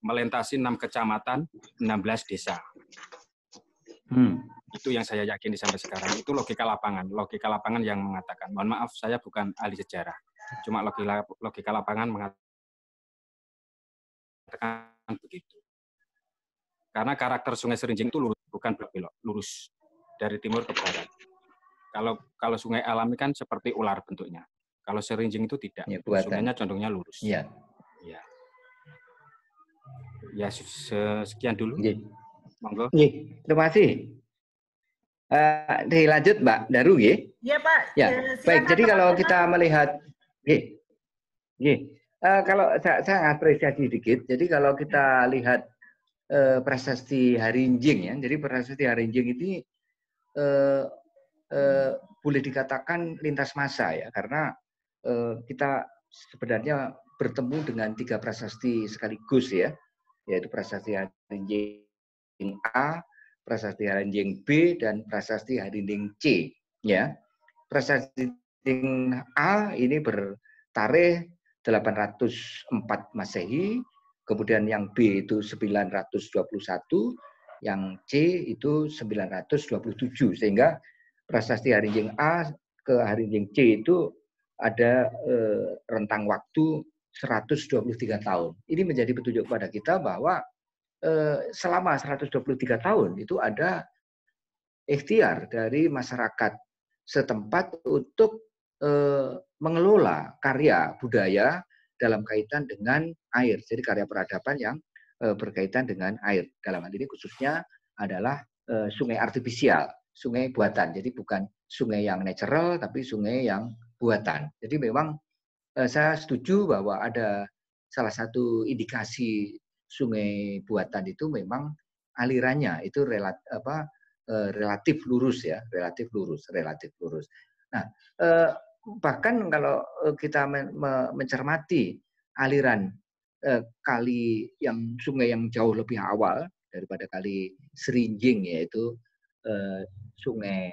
Melintasi 6 kecamatan, 16 desa. Itu yang saya yakini sampai sekarang. Itu logika lapangan. Logika lapangan yang mengatakan. Mohon maaf, saya bukan ahli sejarah. Cuma logika lapangan mengatakan begitu. Karena karakter Sungai Serinjing itu lurus, bukan belok-belok, lurus dari timur ke barat. Kalau sungai alami kan seperti ular bentuknya. Kalau Serinjing itu tidak. Ya, sungainya condongnya lurus. Iya. Ya, sekian dulu. Monggo. Terima kasih. Dilanjut Mbak Daru, nggih? Iya, Pak. Ya. Baik, jadi kalau kita melihat kalau saya apresiasi sedikit. Jadi kalau kita lihat prasasti Harinjing ya. Jadi prasasti Harinjing ini boleh dikatakan lintas masa ya, karena kita sebenarnya bertemu dengan 3 prasasti sekaligus ya, yaitu prasasti Harinjing A, prasasti Harinjing B, dan prasasti Harinjing C ya. Prasasti Harinjing A ini bertarikh 804 Masehi, kemudian yang B itu 921, yang C itu 927, sehingga prasasti Harinjing A ke Harinjing C itu ada rentang waktu 123 tahun. Ini menjadi petunjuk pada kita bahwa selama 123 tahun itu ada ikhtiar dari masyarakat setempat untuk mengelola karya budaya dalam kaitan dengan air. Jadi karya peradaban yang berkaitan dengan air. Dalam hal ini khususnya adalah sungai artifisial, sungai buatan. Jadi bukan sungai yang natural, tapi sungai yang buatan. Jadi memang saya setuju bahwa ada salah satu indikasi sungai buatan itu memang alirannya itu relatif lurus ya, relatif lurus. Nah, bahkan kalau kita mencermati aliran kali yang sungai yang jauh lebih awal daripada kali Serinjing, yaitu sungai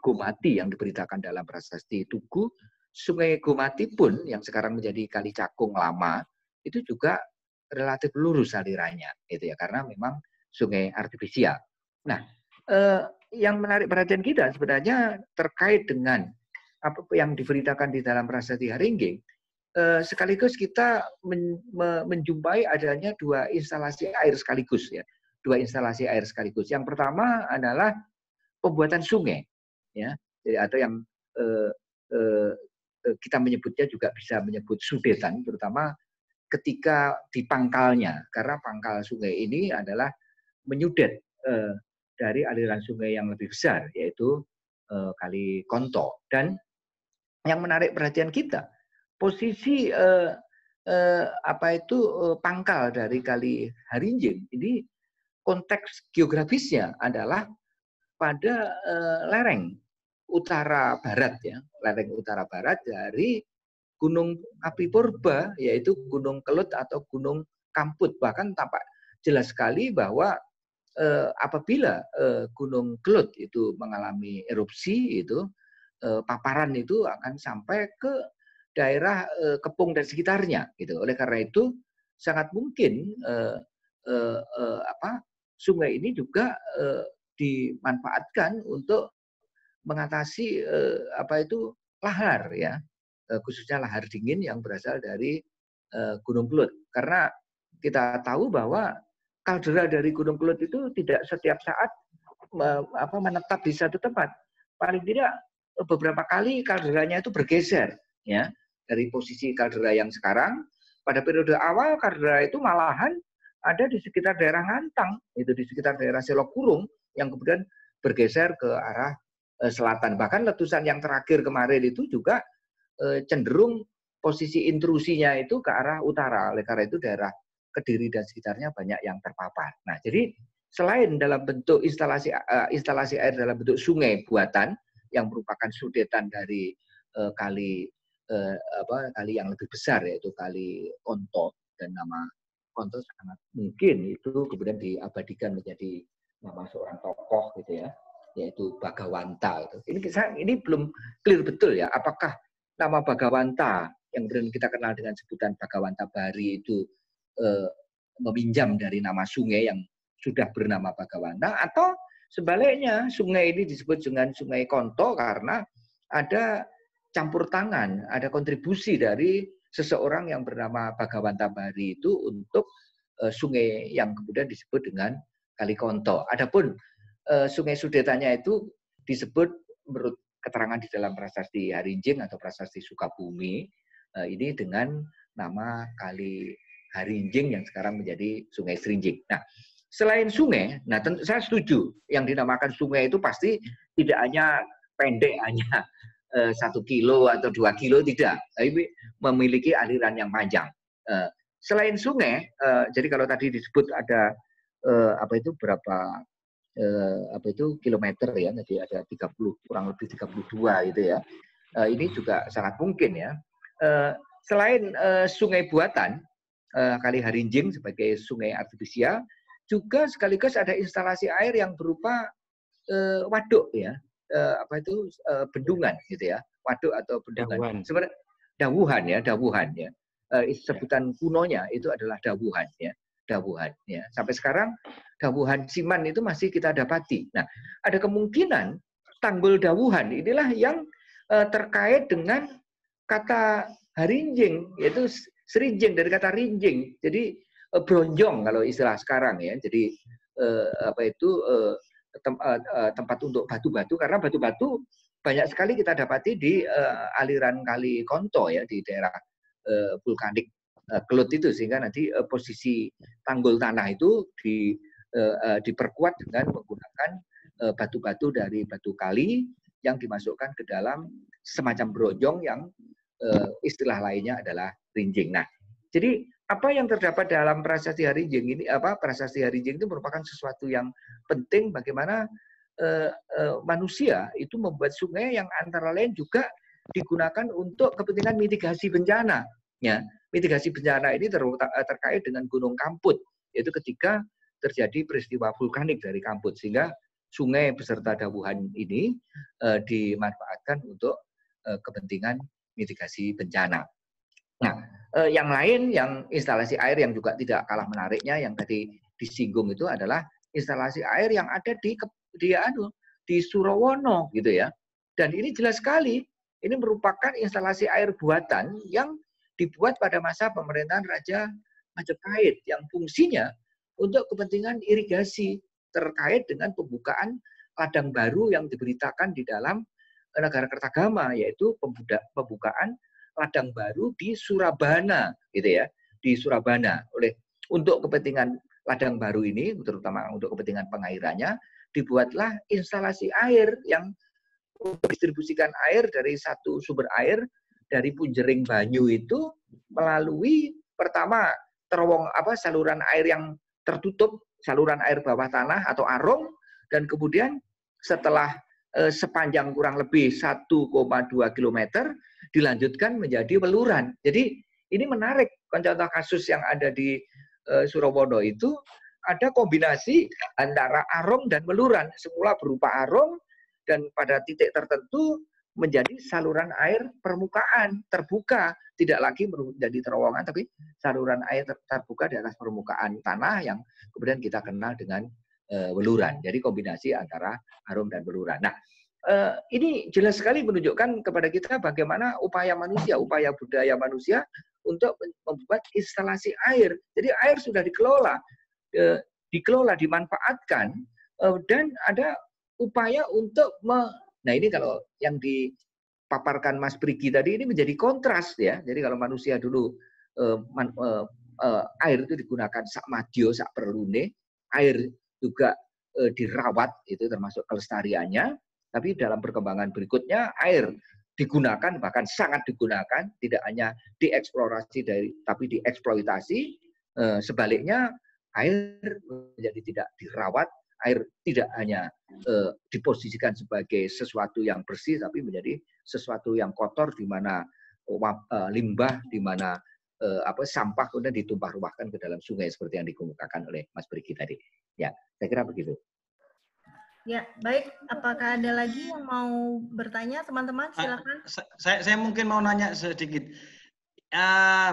Gomati yang diberitakan dalam prasasti Tugu. Sungai Gomati pun yang sekarang menjadi Kali Cakung lama itu juga relatif lurus alirannya, gitu ya, karena memang sungai artifisial. Nah, yang menarik perhatian kita sebenarnya terkait dengan apa yang diberitakan di dalam prasasti Harinjing, sekaligus kita menjumpai adanya 2 instalasi air sekaligus ya, 2 instalasi air sekaligus. Yang pertama adalah pembuatan sungai, ya, jadi atau yang kita menyebutnya juga bisa menyebut sudetan, terutama ketika di pangkalnya, karena pangkal sungai ini adalah menyudet dari aliran sungai yang lebih besar, yaitu Kali Konto. Dan yang menarik perhatian kita, posisi pangkal dari Kali Harinjing ini konteks geografisnya adalah pada lereng utara barat ya, lereng utara barat dari Gunung Api Purba, yaitu Gunung Kelut atau Gunung Kamput. Bahkan tampak jelas sekali bahwa apabila Gunung Kelut itu mengalami erupsi, itu paparan itu akan sampai ke daerah Kepung dan sekitarnya, gitu. Oleh karena itu sangat mungkin sungai ini juga dimanfaatkan untuk mengatasi lahar ya, khususnya lahar dingin yang berasal dari Gunung Kelut. Karena kita tahu bahwa kaldera dari Gunung Kelut itu tidak setiap saat menetap di satu tempat. Paling tidak beberapa kali kalderanya itu bergeser, ya, dari posisi kaldera yang sekarang. Pada periode awal kaldera itu malahan ada di sekitar daerah Ngantang, itu di sekitar daerah Selokurung, yang kemudian bergeser ke arah selatan. Bahkan letusan yang terakhir kemarin itu juga cenderung posisi intrusinya itu ke arah utara. Oleh karena itu daerah Kediri dan sekitarnya banyak yang terpapar. Nah, jadi selain dalam bentuk instalasi air dalam bentuk sungai buatan yang merupakan sudetan dari kali yang lebih besar, yaitu Kali Konto, dan nama Konto sangat mungkin itu kemudian diabadikan menjadi nama seorang tokoh gitu ya, yaitu Bagawanta. Ini belum clear betul ya, apakah nama Bagawanta yang kemudian kita kenal dengan sebutan Bagawanta Bari itu meminjam dari nama sungai yang sudah bernama Bagawanta, atau sebaliknya sungai ini disebut dengan Sungai Konto karena ada campur tangan, ada kontribusi dari seseorang yang bernama Bagawanta Bari itu untuk sungai yang kemudian disebut dengan Kali Konto. Adapun sungai sudetannya itu disebut menurut keterangan di dalam prasasti Harinjing atau prasasti Sukabumi ini dengan nama Kali Harinjing yang sekarang menjadi Sungai Serinjing. Nah, selain sungai, nah saya setuju yang dinamakan sungai itu pasti tidak hanya pendek, hanya 1 kilo atau 2 kilo, tidak, tapi memiliki aliran yang panjang. Selain sungai, jadi kalau tadi disebut ada kilometer ya, jadi ada 30 kurang lebih 32 gitu ya. Ini juga sangat mungkin ya. Selain sungai buatan, Kali Harinjing sebagai sungai artifisial, juga sekaligus ada instalasi air yang berupa waduk ya, bendungan gitu ya, waduk atau bendungan. Sebenarnya dawuhan ya. Sebutan kunonya itu adalah dawuhan ya. Sampai sekarang dawuhan Siman itu masih kita dapati. Nah, ada kemungkinan tanggul dawuhan inilah yang terkait dengan kata Harinjing, yaitu Serinjing dari kata rinjing. Jadi bronjong kalau istilah sekarang ya. Jadi tempat untuk batu-batu, karena batu-batu banyak sekali kita dapati di aliran Kali Konto ya, di daerah vulkanik Kelut itu, sehingga nanti posisi tanggul tanah itu diperkuat dengan menggunakan batu-batu dari batu kali yang dimasukkan ke dalam semacam bronjong yang istilah lainnya adalah rinjing. Nah, jadi apa yang terdapat dalam prasasti Harinjing ini, prasasti Harinjing itu merupakan sesuatu yang penting bagaimana manusia itu membuat sungai yang antara lain juga digunakan untuk kepentingan mitigasi bencana. Ya, mitigasi bencana ini terkait dengan Gunung Kamput, yaitu ketika terjadi peristiwa vulkanik dari Kamput, sehingga sungai beserta dawuhan ini dimanfaatkan untuk kepentingan mitigasi bencana. Nah, yang lain, yang instalasi air yang juga tidak kalah menariknya yang tadi disinggung itu adalah instalasi air yang ada di Surawono gitu ya. Dan ini jelas sekali, ini merupakan instalasi air buatan yang dibuat pada masa pemerintahan Raja Majapahit yang fungsinya untuk kepentingan irigasi terkait dengan pembukaan ladang baru yang diberitakan di dalam Negara Kertagama, yaitu pembukaan ladang baru di Surabana, gitu ya, di Surabana. Untuk kepentingan ladang baru ini, terutama untuk kepentingan pengairannya, dibuatlah instalasi air yang mendistribusikan air dari satu sumber air dari Punjering Banyu itu melalui pertama saluran air yang tertutup, saluran air bawah tanah atau arung, dan kemudian setelah sepanjang kurang lebih 1,2 km dilanjutkan menjadi weluran. Jadi ini menarik, contoh kasus yang ada di Surawono itu ada kombinasi antara arung dan weluran. Semula berupa arung dan pada titik tertentu menjadi saluran air permukaan terbuka, tidak lagi menjadi terowongan, tapi saluran air terbuka di atas permukaan tanah yang kemudian kita kenal dengan weluran. Jadi kombinasi antara arung dan weluran. Nah, ini jelas sekali menunjukkan kepada kita bagaimana upaya budaya manusia untuk membuat instalasi air. Jadi air sudah dikelola. dikelola, dimanfaatkan, dan ada upaya untuk nah ini kalau yang dipaparkan Mas Prigi tadi ini menjadi kontras ya. Jadi kalau manusia dulu air itu digunakan sak madyo, sak perlune, air juga dirawat, itu termasuk kelestariannya. Tapi dalam perkembangan berikutnya air digunakan, bahkan sangat digunakan, tidak hanya dieksplorasi tapi dieksploitasi. Sebaliknya air menjadi tidak dirawat, air tidak hanya diposisikan sebagai sesuatu yang bersih, tapi menjadi sesuatu yang kotor, di mana limbah, di mana sampah kemudian ditumpah-ruahkan ke dalam sungai seperti yang dikemukakan oleh Mas Prigi tadi. Ya, saya kira begitu. Ya, baik. Apakah ada lagi yang mau bertanya, teman-teman? Silakan. Saya mungkin mau nanya sedikit.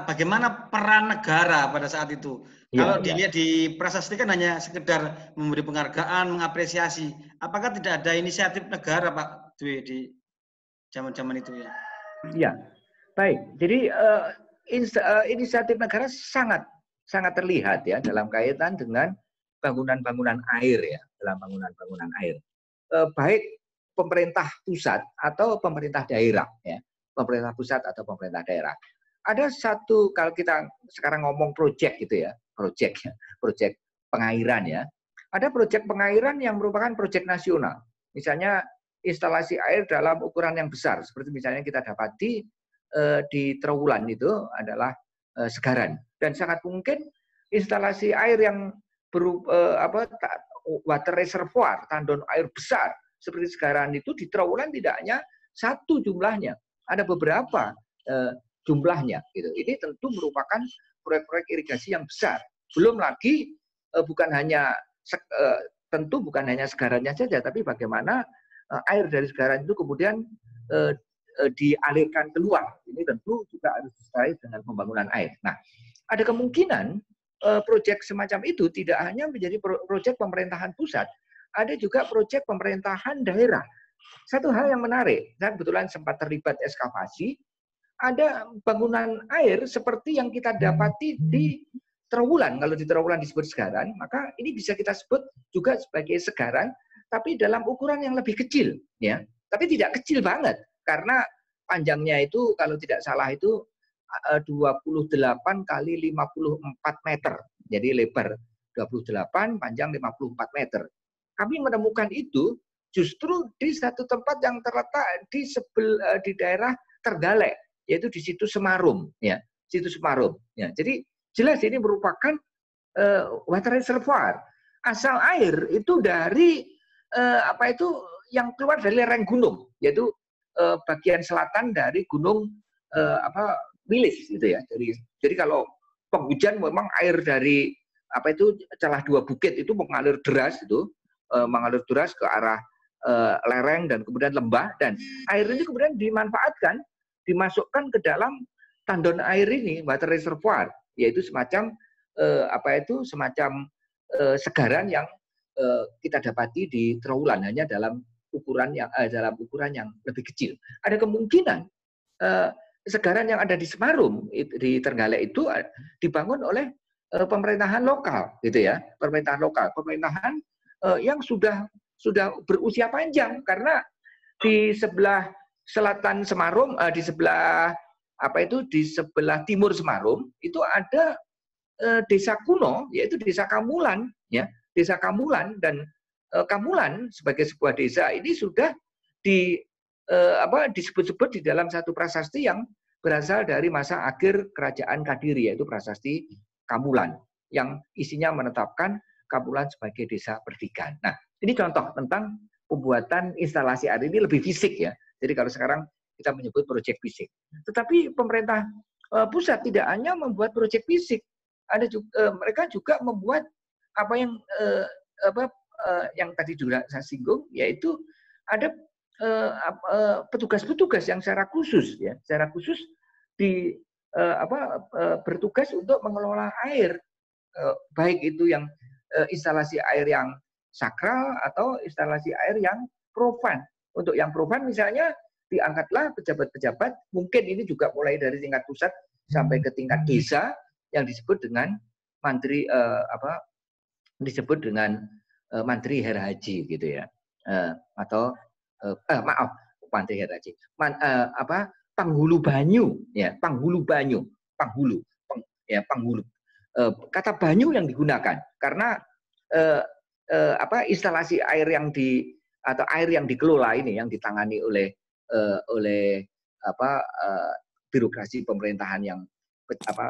Bagaimana peran negara pada saat itu? Kalau dilihat di prasasti kan hanya sekedar memberi penghargaan, mengapresiasi. Apakah tidak ada inisiatif negara, Pak Dwi, di zaman-zaman itu ya? Iya, baik. Jadi inisiatif negara sangat terlihat ya dalam kaitan dengan bangunan-bangunan air ya, dalam bangunan-bangunan air. Baik pemerintah pusat atau pemerintah daerah ya, pemerintah pusat atau pemerintah daerah. Ada satu, kalau kita sekarang ngomong proyek gitu ya, proyek pengairan ya. Ada proyek pengairan yang merupakan proyek nasional. Misalnya instalasi air dalam ukuran yang besar, seperti misalnya kita dapati di Trowulan itu adalah Segaran, dan sangat mungkin instalasi air yang water reservoir, tandon air besar seperti Segaran itu di Trowulan tidak hanya satu jumlahnya, ada beberapa jumlahnya gitu. Ini tentu merupakan proyek-proyek irigasi yang besar. Belum lagi tentu bukan hanya Segarannya saja, tapi bagaimana air dari Segaran itu kemudian dialirkan keluar. Ini tentu juga harus disertai dengan pembangunan air. Nah, ada kemungkinan proyek semacam itu tidak hanya menjadi proyek pemerintahan pusat, ada juga proyek pemerintahan daerah. Satu hal yang menarik, saya kebetulan sempat terlibat ekskavasi, ada bangunan air seperti yang kita dapati di Trowulan. Kalau di Trowulan disebut Segaran, maka ini bisa kita sebut juga sebagai Segaran, tapi dalam ukuran yang lebih kecil, ya. Tapi tidak kecil banget, karena panjangnya itu kalau tidak salah itu 28 kali 54 meter. Jadi lebar 28, panjang 54 meter. Kami menemukan itu justru di satu tempat yang terletak di daerah Tergalek, yaitu di Situs Semarum, ya, Situs Semarum. Ya, jadi jelas ini merupakan water reservoir. Asal air itu dari yang keluar dari lereng gunung, yaitu bagian selatan dari gunung Wilis, gitu ya. Jadi kalau penghujan memang air dari celah dua bukit itu mengalir deras ke arah lereng dan kemudian lembah, dan air ini kemudian dimanfaatkan, dimasukkan ke dalam tandon air ini, water reservoir, yaitu semacam Segaran yang kita dapati di Trowulan, hanya dalam ukuran yang lebih kecil. Ada kemungkinan Segaran yang ada di Semarum di Terenggalek itu dibangun oleh pemerintahan lokal, gitu ya, pemerintahan lokal, pemerintahan yang sudah berusia panjang, karena di sebelah selatan Semarum, di sebelah timur Semarum itu ada desa kuno, yaitu desa Kamulan, ya, desa Kamulan, dan Kamulan sebagai sebuah desa ini sudah disebut-sebut di dalam satu prasasti yang berasal dari masa akhir kerajaan Kadiri, yaitu prasasti Kamulan, yang isinya menetapkan Kamulan sebagai desa perdikan. Nah, ini contoh tentang pembuatan instalasi air ini lebih fisik, ya. Jadi kalau sekarang kita menyebut proyek fisik. Tetapi pemerintah pusat tidak hanya membuat proyek fisik, mereka juga membuat yang tadi juga saya singgung, yaitu ada petugas-petugas yang secara khusus bertugas untuk mengelola air, baik itu yang instalasi air yang sakral atau instalasi air yang profan. Untuk yang profan misalnya diangkatlah pejabat-pejabat, mungkin ini juga mulai dari tingkat pusat sampai ke tingkat desa, yang disebut dengan disebut dengan Mantri Her Haji gitu ya. Maaf, Mantri Her Haji. Panghulu banyu ya, panghulu banyu, panghulu. Kata banyu yang digunakan karena instalasi air atau air yang dikelola ini yang ditangani oleh birokrasi pemerintahan yang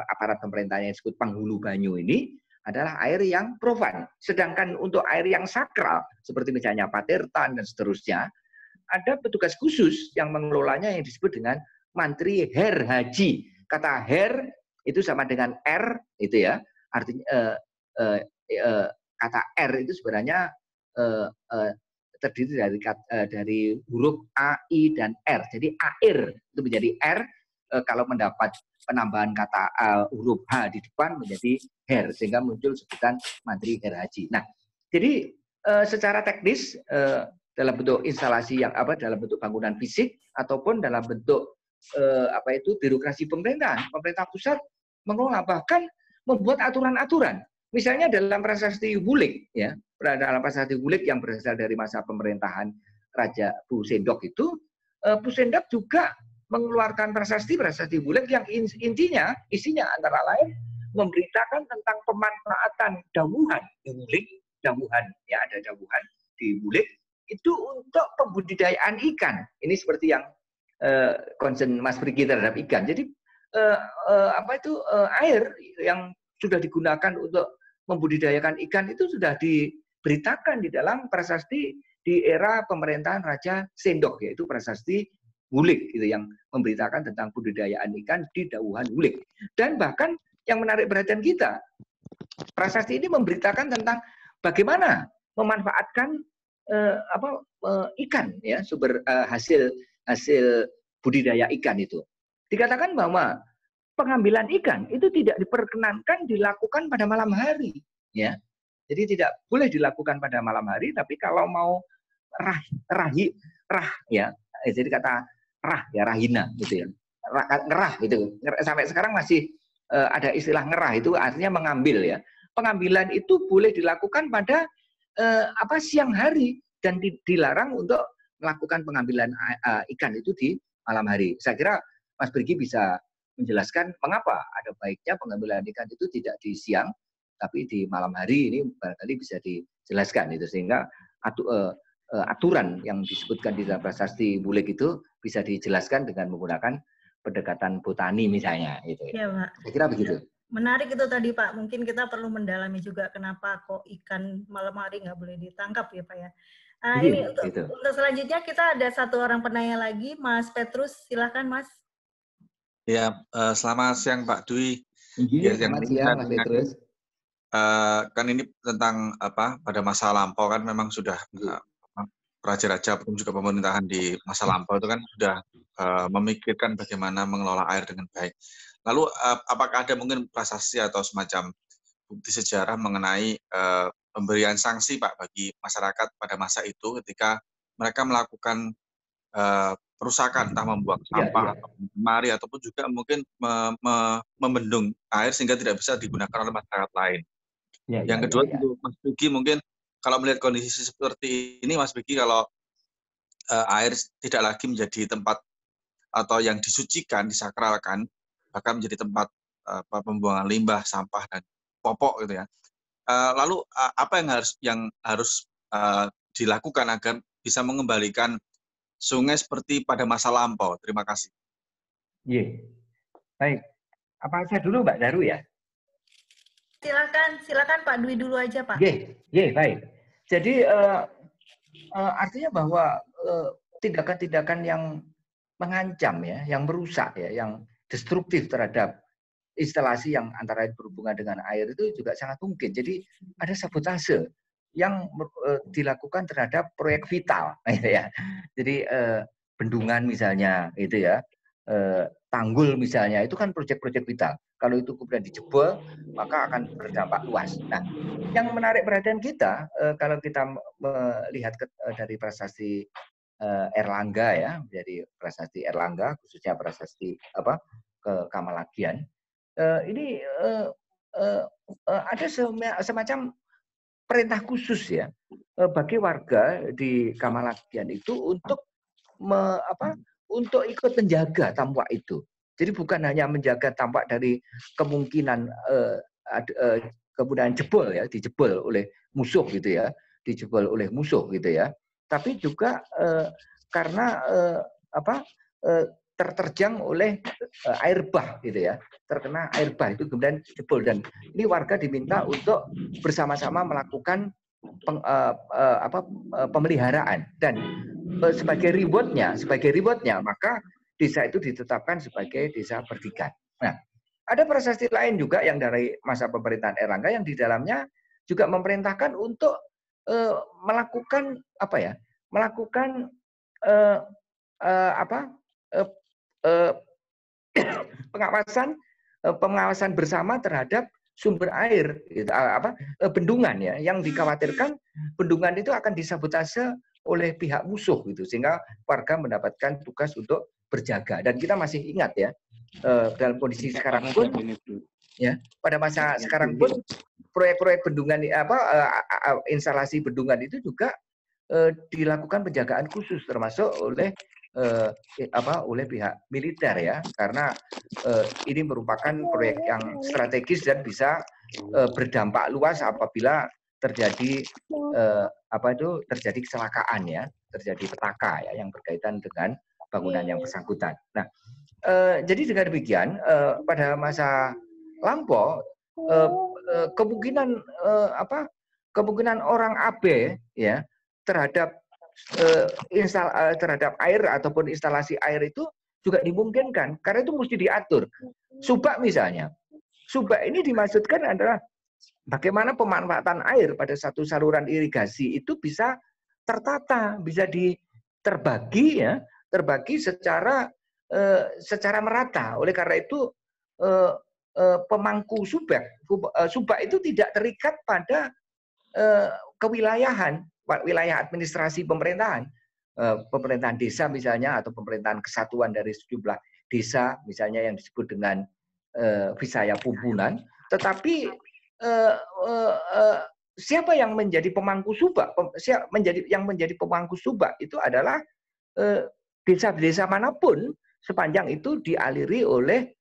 aparat pemerintahan yang disebut panghulu banyu ini adalah air yang profan. Sedangkan untuk air yang sakral seperti misalnya patirtan dan seterusnya ada petugas khusus yang mengelolanya yang disebut dengan Mantri Her Haji. Kata her itu sama dengan r itu ya. Artinya kata r itu sebenarnya terdiri dari huruf a, i dan r. Jadi air itu menjadi r kalau mendapat penambahan kata huruf h di depan menjadi her sehingga muncul sebutan Mantri Her Haji. Nah, jadi secara teknis dalam bentuk instalasi yang dalam bentuk bangunan fisik ataupun dalam bentuk birokrasi pemerintahan, pemerintah pusat mengelola bahkan membuat aturan-aturan. Misalnya dalam prasasti Wulik ya, dalam prasasti Wulik yang berasal dari masa pemerintahan Raja Pusendok itu, Pusendok juga mengeluarkan prasasti Wulik yang isinya antara lain memberitakan tentang pemanfaatan dawuhan di Wulik, ya ada dawuhan di Wulik itu untuk pembudidayaan ikan. Ini seperti yang concern Mas Prigi terhadap ikan. Jadi air yang sudah digunakan untuk membudidayakan ikan itu sudah diberitakan di dalam prasasti di era pemerintahan Raja Sendok, yaitu prasasti Wulik gitu, yang memberitakan tentang budidayaan ikan di dawuhan Wulik. Dan bahkan yang menarik perhatian kita, prasasti ini memberitakan tentang bagaimana memanfaatkan ikan ya, sumber hasil budidaya ikan itu. Dikatakan bahwa pengambilan ikan itu tidak diperkenankan dilakukan pada malam hari, ya. Jadi tidak boleh dilakukan pada malam hari, tapi kalau mau jadi kata rah ya, rahina gitu ya. Ngerah gitu. Sampai sekarang masih ada istilah ngerah, itu artinya mengambil ya. Pengambilan itu boleh dilakukan pada siang hari dan dilarang untuk melakukan pengambilan ikan itu di malam hari. Saya kira Mas Brigi bisa menjelaskan mengapa ada baiknya pengambilan ikan itu tidak di siang tapi di malam hari. Ini barangkali bisa dijelaskan itu, sehingga aturan yang disebutkan di dalam prasasti Wulik itu bisa dijelaskan dengan menggunakan pendekatan botani misalnya itu. Ya, Pak. Saya kira begitu. Menarik itu tadi Pak. Mungkin kita perlu mendalami juga kenapa kok ikan malam hari nggak boleh ditangkap ya Pak ya. Ini untuk selanjutnya kita ada satu orang penanya lagi, Mas Petrus. Silahkan Mas. Ya, selamat siang Pak Dwi. Ya, selamat siang Mas Petrus. Kan ini tentang pada masa lampau kan memang sudah raja-raja pun juga pemerintahan di masa lampau itu kan sudah memikirkan bagaimana mengelola air dengan baik. Lalu apakah ada mungkin prasasti atau semacam bukti sejarah mengenai pemberian sanksi Pak bagi masyarakat pada masa itu ketika mereka melakukan perusakan, entah membuang sampah, atau mari ataupun juga mungkin membendung air sehingga tidak bisa digunakan oleh masyarakat lain. Yang kedua, itu Mas Bigi mungkin kalau melihat kondisi seperti ini, Mas Bigi, kalau air tidak lagi menjadi tempat atau yang disucikan, disakralkan, bahkan menjadi tempat pembuangan limbah, sampah dan popok gitu ya. Lalu apa yang harus dilakukan agar bisa mengembalikan sungai seperti pada masa lampau? Terima kasih. Iya. Baik. Apa saya dulu Mbak Daru ya? Silakan Pak Dwi dulu aja Pak. Iya, baik. Jadi artinya bahwa tindakan-tindakan yang mengancam ya, yang merusak ya, yang destruktif terhadap instalasi yang antara lain berhubungan dengan air itu juga sangat mungkin. Jadi ada sabotase yang dilakukan terhadap proyek vital, gitu ya. Jadi bendungan misalnya, itu ya, tanggul misalnya, itu kan proyek-proyek vital. Kalau itu kemudian dijebol, maka akan berdampak luas. Nah, yang menarik perhatian kita, kalau kita melihat dari prasasti Erlangga ya, dari prasasti Erlangga, khususnya prasasti Kamalagian, ini ada semacam perintah khusus ya bagi warga di Kamalagian itu untuk untuk ikut menjaga tambak itu. Jadi bukan hanya menjaga tambak dari kemungkinan kemudian jebol ya, dijebol oleh musuh gitu ya, dijebol oleh musuh gitu ya. Tapi juga karena terterjang oleh air bah gitu ya, terkena air bah itu kemudian jebol, dan ini warga diminta untuk bersama-sama melakukan pemeliharaan, dan sebagai rewardnya maka desa itu ditetapkan sebagai desa berdikat. Nah, ada prasasti lain juga yang dari masa pemerintahan Erlangga yang di dalamnya juga memerintahkan untuk melakukan pengawasan bersama terhadap sumber air, bendungan ya, yang dikhawatirkan bendungan itu akan disabotase oleh pihak musuh gitu, sehingga warga mendapatkan tugas untuk berjaga. Dan kita masih ingat ya, dalam kondisi sekarang pun ya, pada masa sekarang pun proyek-proyek bendungan instalasi bendungan itu juga dilakukan penjagaan khusus termasuk oleh pihak militer ya, karena ini merupakan proyek yang strategis dan bisa berdampak luas apabila terjadi terjadi kecelakaan ya, terjadi petaka ya yang berkaitan dengan bangunan yang bersangkutan. Nah, jadi dengan demikian pada masa lampau kemungkinan orang AB ya terhadap terhadap air ataupun instalasi air itu juga dimungkinkan, karena itu mesti diatur. Subak misalnya, subak ini dimaksudkan adalah bagaimana pemanfaatan air pada satu saluran irigasi itu bisa tertata, bisa terbagi secara merata. Oleh karena itu pemangku subak itu tidak terikat pada kewilayahan, wilayah administrasi pemerintahan desa misalnya, atau pemerintahan kesatuan dari sejumlah desa misalnya yang disebut dengan Visaya Pumpunan, tetapi siapa yang menjadi pemangku subak? Yang menjadi pemangku subak itu adalah desa-desa manapun sepanjang itu dialiri oleh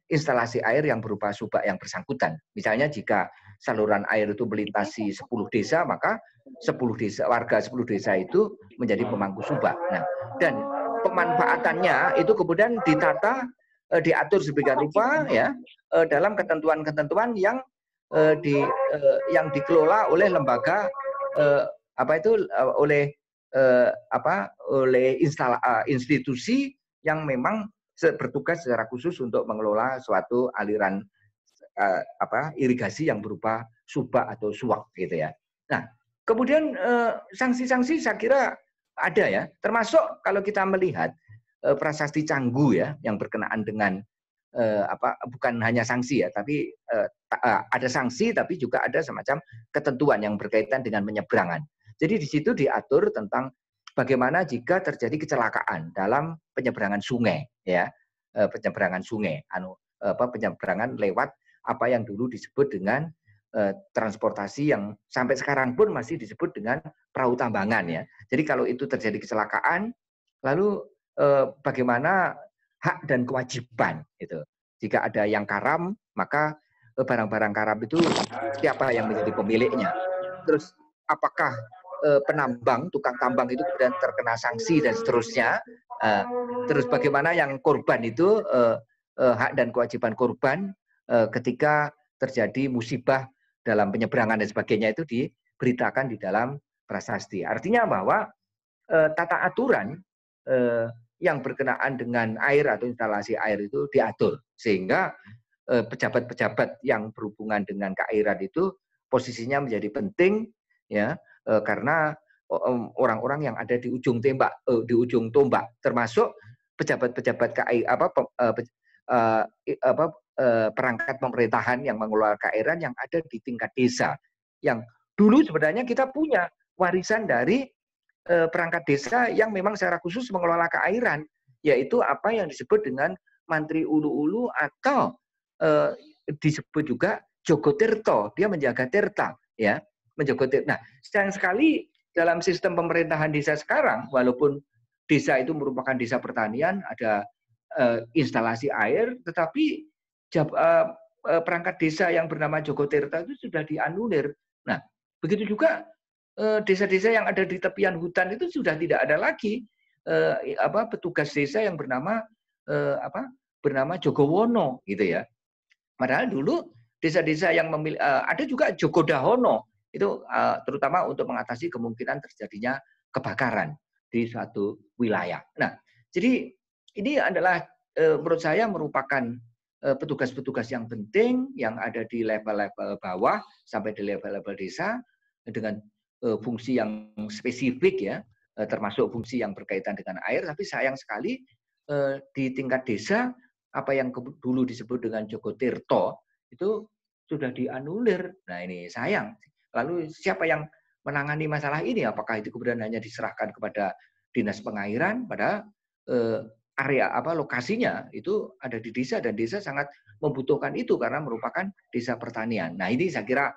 instalasi air yang berupa subak yang bersangkutan. Misalnya jika saluran air itu melintasi 10 desa, maka 10 desa, warga 10 desa itu menjadi pemangku subak. Nah, dan pemanfaatannya itu kemudian ditata, diatur sedemikian rupa ya, dalam ketentuan-ketentuan yang dikelola oleh lembaga oleh institusi yang memang bertugas secara khusus untuk mengelola suatu aliran irigasi yang berupa subak atau suak gitu ya. Nah, kemudian sanksi-sanksi saya kira ada ya, termasuk kalau kita melihat prasasti Canggu ya, yang berkenaan dengan bukan hanya sanksi ya, tapi ada sanksi tapi juga ada semacam ketentuan yang berkaitan dengan penyeberangan. Jadi di situ diatur tentang bagaimana jika terjadi kecelakaan dalam penyeberangan sungai ya, penyeberangan sungai, penyeberangan lewat apa yang dulu disebut dengan transportasi yang sampai sekarang pun masih disebut dengan perahu tambangan ya. Jadi kalau itu terjadi kecelakaan, lalu bagaimana hak dan kewajiban itu. Jika ada yang karam, maka barang-barang karam itu siapa yang menjadi pemiliknya. Terus apakah penambang, tukang tambang itu kemudian terkena sanksi dan seterusnya. Terus bagaimana yang korban itu hak dan kewajiban korban ketika terjadi musibah dalam penyeberangan dan sebagainya itu diberitakan di dalam prasasti. Artinya bahwa tata aturan yang berkenaan dengan air atau instalasi air itu diatur, sehingga pejabat-pejabat yang berhubungan dengan keairan itu posisinya menjadi penting ya, karena orang-orang yang ada di ujung tombak, termasuk pejabat-pejabat perangkat pemerintahan yang mengelola keairan yang ada di tingkat desa, yang dulu sebenarnya kita punya warisan dari perangkat desa yang memang secara khusus mengelola keairan, yaitu apa yang disebut dengan Mantri Ulu-Ulu atau disebut juga Jogotirto, dia menjaga tirta. ya, menjogotir. Nah, sayang sekali dalam sistem pemerintahan desa sekarang, walaupun desa itu merupakan desa pertanian, ada instalasi air, tetapi perangkat desa yang bernama Jogotirta itu sudah dianulir. Nah, begitu juga desa-desa yang ada di tepian hutan itu sudah tidak ada lagi petugas desa yang bernama Jogowono, gitu ya. Padahal dulu desa-desa yang ada juga Jogodahono itu terutama untuk mengatasi kemungkinan terjadinya kebakaran di suatu wilayah. Nah, jadi ini adalah menurut saya merupakan petugas-petugas yang penting yang ada di level-level bawah sampai di level-level desa dengan fungsi yang spesifik ya, termasuk fungsi yang berkaitan dengan air. Tapi sayang sekali di tingkat desa apa yang dulu disebut dengan Jogotirto itu sudah dianulir. Nah ini sayang. Lalu siapa yang menangani masalah ini? Apakah itu kemudian hanya diserahkan kepada dinas pengairan? Padahal area lokasinya itu ada di desa dan desa sangat membutuhkan itu karena merupakan desa pertanian. Nah ini saya kira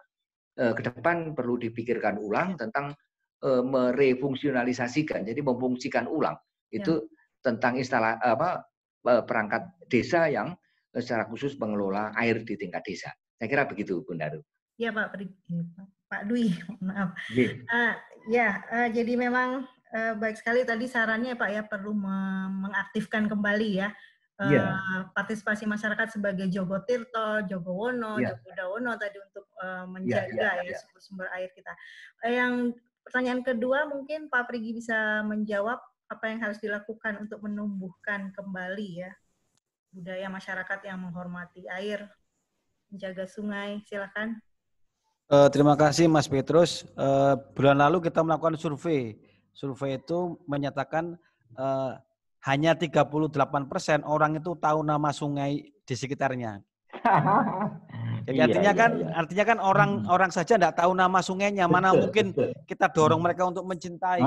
ke depan perlu dipikirkan ulang tentang merefungsionalisasikan, jadi memfungsikan ulang itu tentang perangkat desa yang secara khusus mengelola air di tingkat desa. Saya kira begitu, Bunda Ru. Ya Pak Dwi, maaf. Jadi memang baik sekali tadi sarannya Pak ya, perlu mengaktifkan kembali ya partisipasi masyarakat sebagai Jogotirto, Jogowono, Jogodawono tadi untuk menjaga sumber-sumber air kita. Yang pertanyaan kedua mungkin Pak Prigi bisa menjawab apa yang harus dilakukan untuk menumbuhkan kembali ya budaya masyarakat yang menghormati air, menjaga sungai. Silakan. Terima kasih Mas Petrus. Bulan lalu kita melakukan survei. Survei itu menyatakan hanya 38% orang itu tahu nama sungai di sekitarnya. Jadi artinya kan orang saja tidak tahu nama sungainya. Mana mungkin kita dorong mereka untuk mencintai.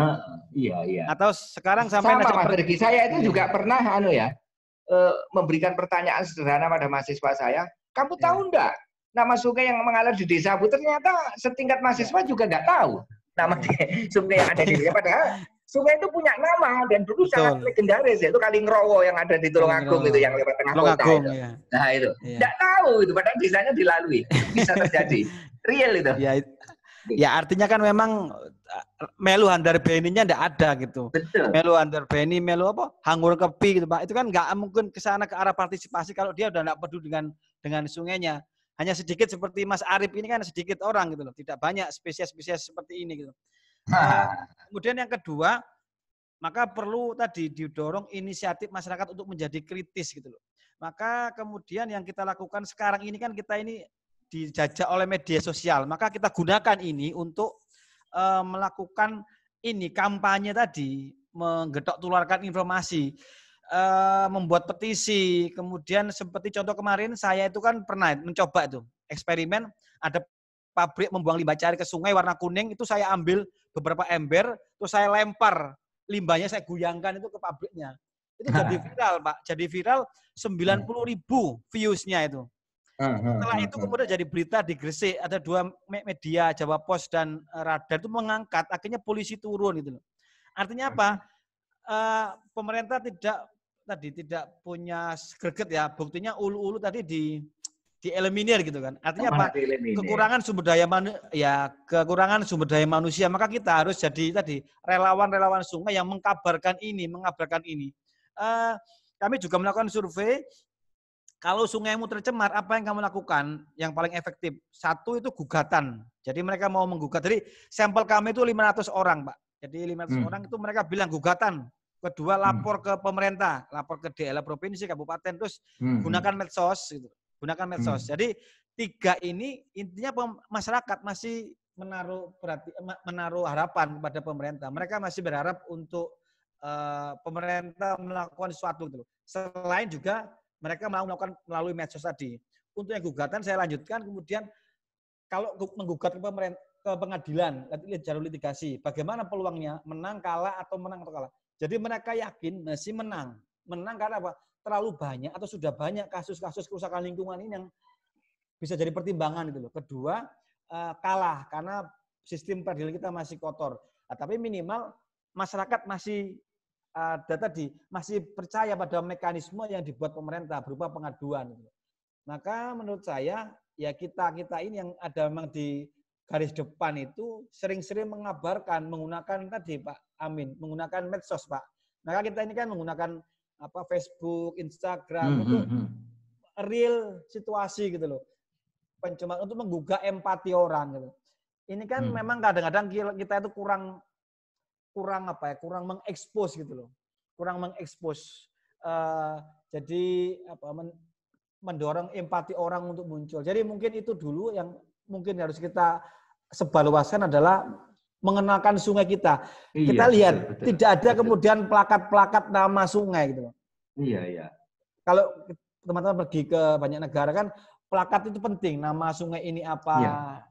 Iya. Atau sekarang sampai Mas Pergi, saya itu juga pernah memberikan pertanyaan sederhana pada mahasiswa saya. Kamu tahu enggak nama sungai yang mengalir di desamu? Ternyata setingkat mahasiswa juga nggak tahu nama sungai yang ada di desa. Padahal sungai itu punya nama dan dulu sangat legendaris, yaitu Kali Ngrowo yang ada di Tulungagung itu yang lewat tengah kota itu. Ya. Nah itu, nggak tahu itu, padahal desanya dilalui. Bisa terjadi, real itu. Ya artinya kan memang melu handar beninya nggak ada gitu. Betul. Melu handar beni, melu hanggur kepi gitu Pak. Itu kan nggak mungkin ke sana ke arah partisipasi kalau dia udah nggak peduli dengan sungainya. Hanya sedikit seperti Mas Arif ini kan sedikit orang gitu loh, tidak banyak spesies-spesies seperti ini gitu. Kemudian yang kedua, maka perlu tadi didorong inisiatif masyarakat untuk menjadi kritis gitu loh. Maka kemudian yang kita lakukan sekarang ini kan kita ini dijajah oleh media sosial, maka kita gunakan ini untuk melakukan ini kampanye tadi, menggetok tularkan informasi. Membuat petisi, kemudian seperti contoh kemarin saya itu kan pernah mencoba itu eksperimen, ada pabrik membuang limbah cair ke sungai warna kuning, itu saya ambil beberapa ember, terus saya lempar limbahnya, saya guyangkan itu ke pabriknya. Itu jadi viral Pak, jadi viral 90.000 views-nya itu. Setelah itu kemudian jadi berita di Gresik, ada 2 media, Jawa Pos dan Radar itu mengangkat, akhirnya polisi turun gitu loh. Artinya apa? Pemerintah tidak punya greget ya, buktinya ulu-ulu tadi dieliminir gitu kan. Artinya apa? Kekurangan sumber daya manusia, maka kita harus jadi tadi relawan-relawan sungai yang mengabarkan ini. Kami juga melakukan survei, kalau sungaimu tercemar, apa yang kamu lakukan yang paling efektif? Satu itu gugatan. Jadi mereka mau menggugat. Jadi sampel kami itu 500 orang, Pak. Jadi 500 orang itu mereka bilang gugatan. Kedua lapor ke pemerintah, lapor ke DLA provinsi, kabupaten, terus gunakan medsos gitu. Gunakan medsos. Jadi 3 ini intinya masyarakat masih menaruh harapan kepada pemerintah. Mereka masih berharap untuk pemerintah melakukan sesuatu gitu. Selain juga mereka mau melakukan melalui medsos tadi. Untuk yang gugatan saya lanjutkan, kemudian kalau menggugat ke pengadilan, lihat jalur litigasi, bagaimana peluangnya, menang, kalah, atau menang atau kalah. Jadi mereka yakin masih menang. Menang karena apa? Terlalu banyak atau sudah banyak kasus-kasus kerusakan lingkungan ini yang bisa jadi pertimbangan gitu loh. Kedua, kalah karena sistem peradilan kita masih kotor. Nah, tapi minimal masyarakat masih masih percaya pada mekanisme yang dibuat pemerintah berupa pengaduan. Maka menurut saya ya kita ini yang ada memang di garis depan itu sering-sering mengabarkan menggunakan tadi Pak Amin, menggunakan medsos Pak. Maka kita ini kan menggunakan Facebook, Instagram untuk real situasi gitu loh. Pencuma untuk menggugah empati orang gitu. Ini kan memang kadang-kadang kita itu kurang mengekspos gitu loh. Kurang mengekspos. Jadi mendorong empati orang untuk muncul. Jadi mungkin itu dulu yang mungkin harus kita sebarluaskan adalah mengenalkan sungai kita. Kita lihat betul. Tidak ada kemudian plakat-plakat nama sungai gitu loh. Iya. Kalau teman-teman pergi ke banyak negara kan plakat itu penting, nama sungai ini apa,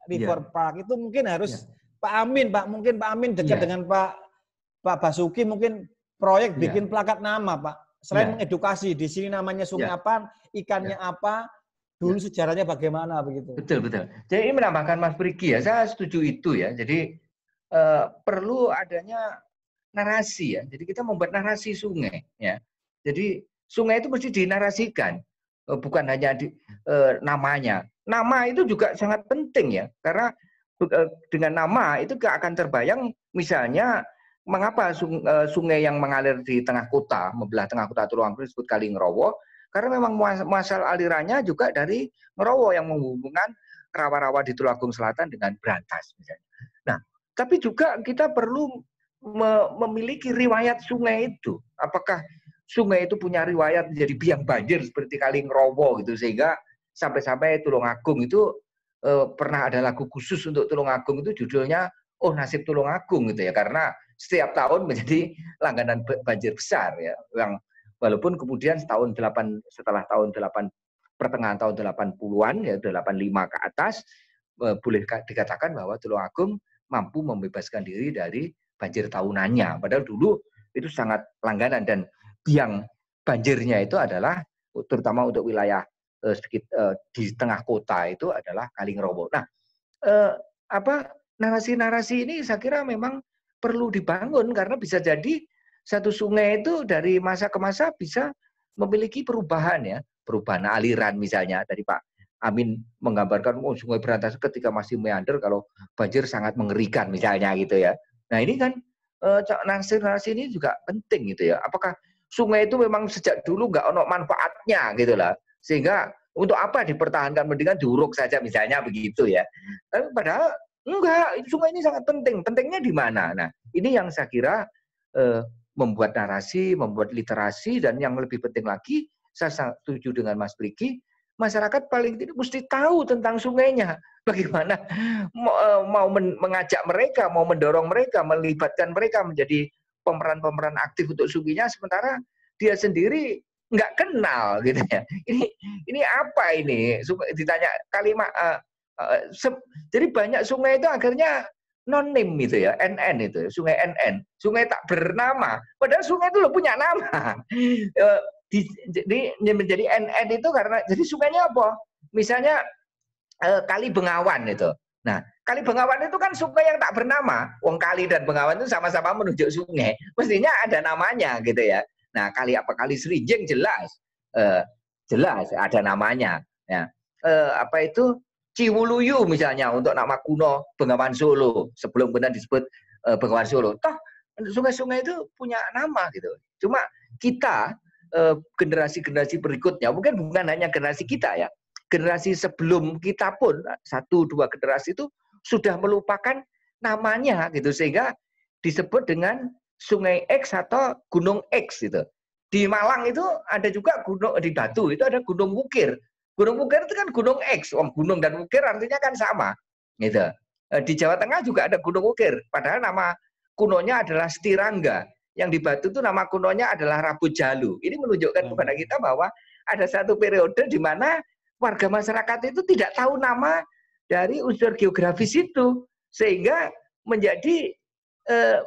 River Park itu mungkin harus Pak Amin, mungkin Pak Amin dekat dengan Pak Basuki mungkin proyek bikin plakat nama, Pak. Selain mengedukasi, di sini namanya sungai apa, ikannya apa, dulu sejarahnya bagaimana begitu. Betul. Jadi ini menambahkan Mas Prigi ya, saya setuju itu ya. Jadi perlu adanya narasi ya. Jadi kita membuat narasi sungai ya. Jadi sungai itu mesti dinarasikan. Bukan hanya namanya. Nama itu juga sangat penting ya, karena dengan nama itu akan terbayang misalnya mengapa sungai yang mengalir di tengah kota, membelah tengah kota Tulungagung disebut Kali Ngerowo, karena memang muasal alirannya juga dari Ngerowo yang menghubungkan rawa-rawa di Tulungagung Selatan dengan Brantas misalnya. Nah, tapi juga kita perlu memiliki riwayat sungai itu. Apakah sungai itu punya riwayat menjadi biang banjir seperti Kali Ngerowo gitu, sehingga sampai-sampai Tulungagung itu pernah ada lagu khusus untuk Tulungagung itu judulnya Oh Nasib Tulungagung gitu ya, karena setiap tahun menjadi langganan banjir besar ya, yang walaupun kemudian setelah pertengahan tahun 80-an ya 85 ke atas boleh dikatakan bahwa Tulungagung mampu membebaskan diri dari banjir tahunannya, padahal dulu itu sangat langganan. Dan biang banjirnya itu adalah terutama untuk wilayah di tengah kota itu adalah Kali Ngerowo. Nah, narasi-narasi ini saya kira memang perlu dibangun karena bisa jadi satu sungai itu dari masa ke masa bisa memiliki perubahan ya, perubahan aliran misalnya. Tadi Pak Amin menggambarkan sungai Brantas ketika masih meander kalau banjir sangat mengerikan misalnya gitu ya. Nah, ini kan narasi-narasi ini juga penting gitu ya. Apakah sungai itu memang sejak dulu nggak ono manfaatnya gitu lah, sehingga untuk apa dipertahankan, mendingan diuruk saja misalnya begitu ya. Tapi padahal enggak, sungai ini sangat penting. Pentingnya di mana? Nah, ini yang saya kira membuat narasi, membuat literasi, dan yang lebih penting lagi, saya setuju dengan Mas Prigi, masyarakat paling tidak mesti tahu tentang sungainya. Bagaimana mau mengajak mereka, mau mendorong mereka, melibatkan mereka menjadi pemeran-pemeran aktif untuk sungainya, sementara dia sendiri nggak kenal gitu ya. Ini apa ini? Ditanya kalimat. Jadi banyak sungai itu akhirnya non-name gitu ya, NN itu, sungai NN, sungai tak bernama. Padahal sungai itu loh punya nama. Jadi menjadi NN itu karena jadi sungainya apa? Misalnya Kali Bengawan itu. Nah, Kali Bengawan itu kan sungai yang tak bernama. Wong Kali dan Bengawan itu sama-sama menunjuk sungai. Mestinya ada namanya gitu ya. Nah, kali apa? Kali Serinjing jelas. Jelas ada namanya. Ya. Ciwuluyu misalnya untuk nama kuno Bengawan Solo. Sebelum kemudian disebut Bengawan Solo. Toh sungai-sungai itu punya nama gitu. Cuma kita generasi-generasi berikutnya, mungkin bukan hanya generasi kita ya. Generasi sebelum kita pun 1-2 generasi itu sudah melupakan namanya gitu, sehingga disebut dengan Sungai X atau Gunung X gitu. Di Malang itu ada juga gunung, di Batu itu ada Gunung Wukir. Gunung Wukir itu kan Gunung X, gunung dan Wukir artinya kan sama gitu. Di Jawa Tengah juga ada Gunung Wukir, padahal nama kunonya adalah Stirangga. Yang di Batu itu nama kunonya adalah Rabu Jalu. Ini menunjukkan kepada kita bahwa ada satu periode di mana warga masyarakat itu tidak tahu nama dari unsur geografis itu, sehingga menjadi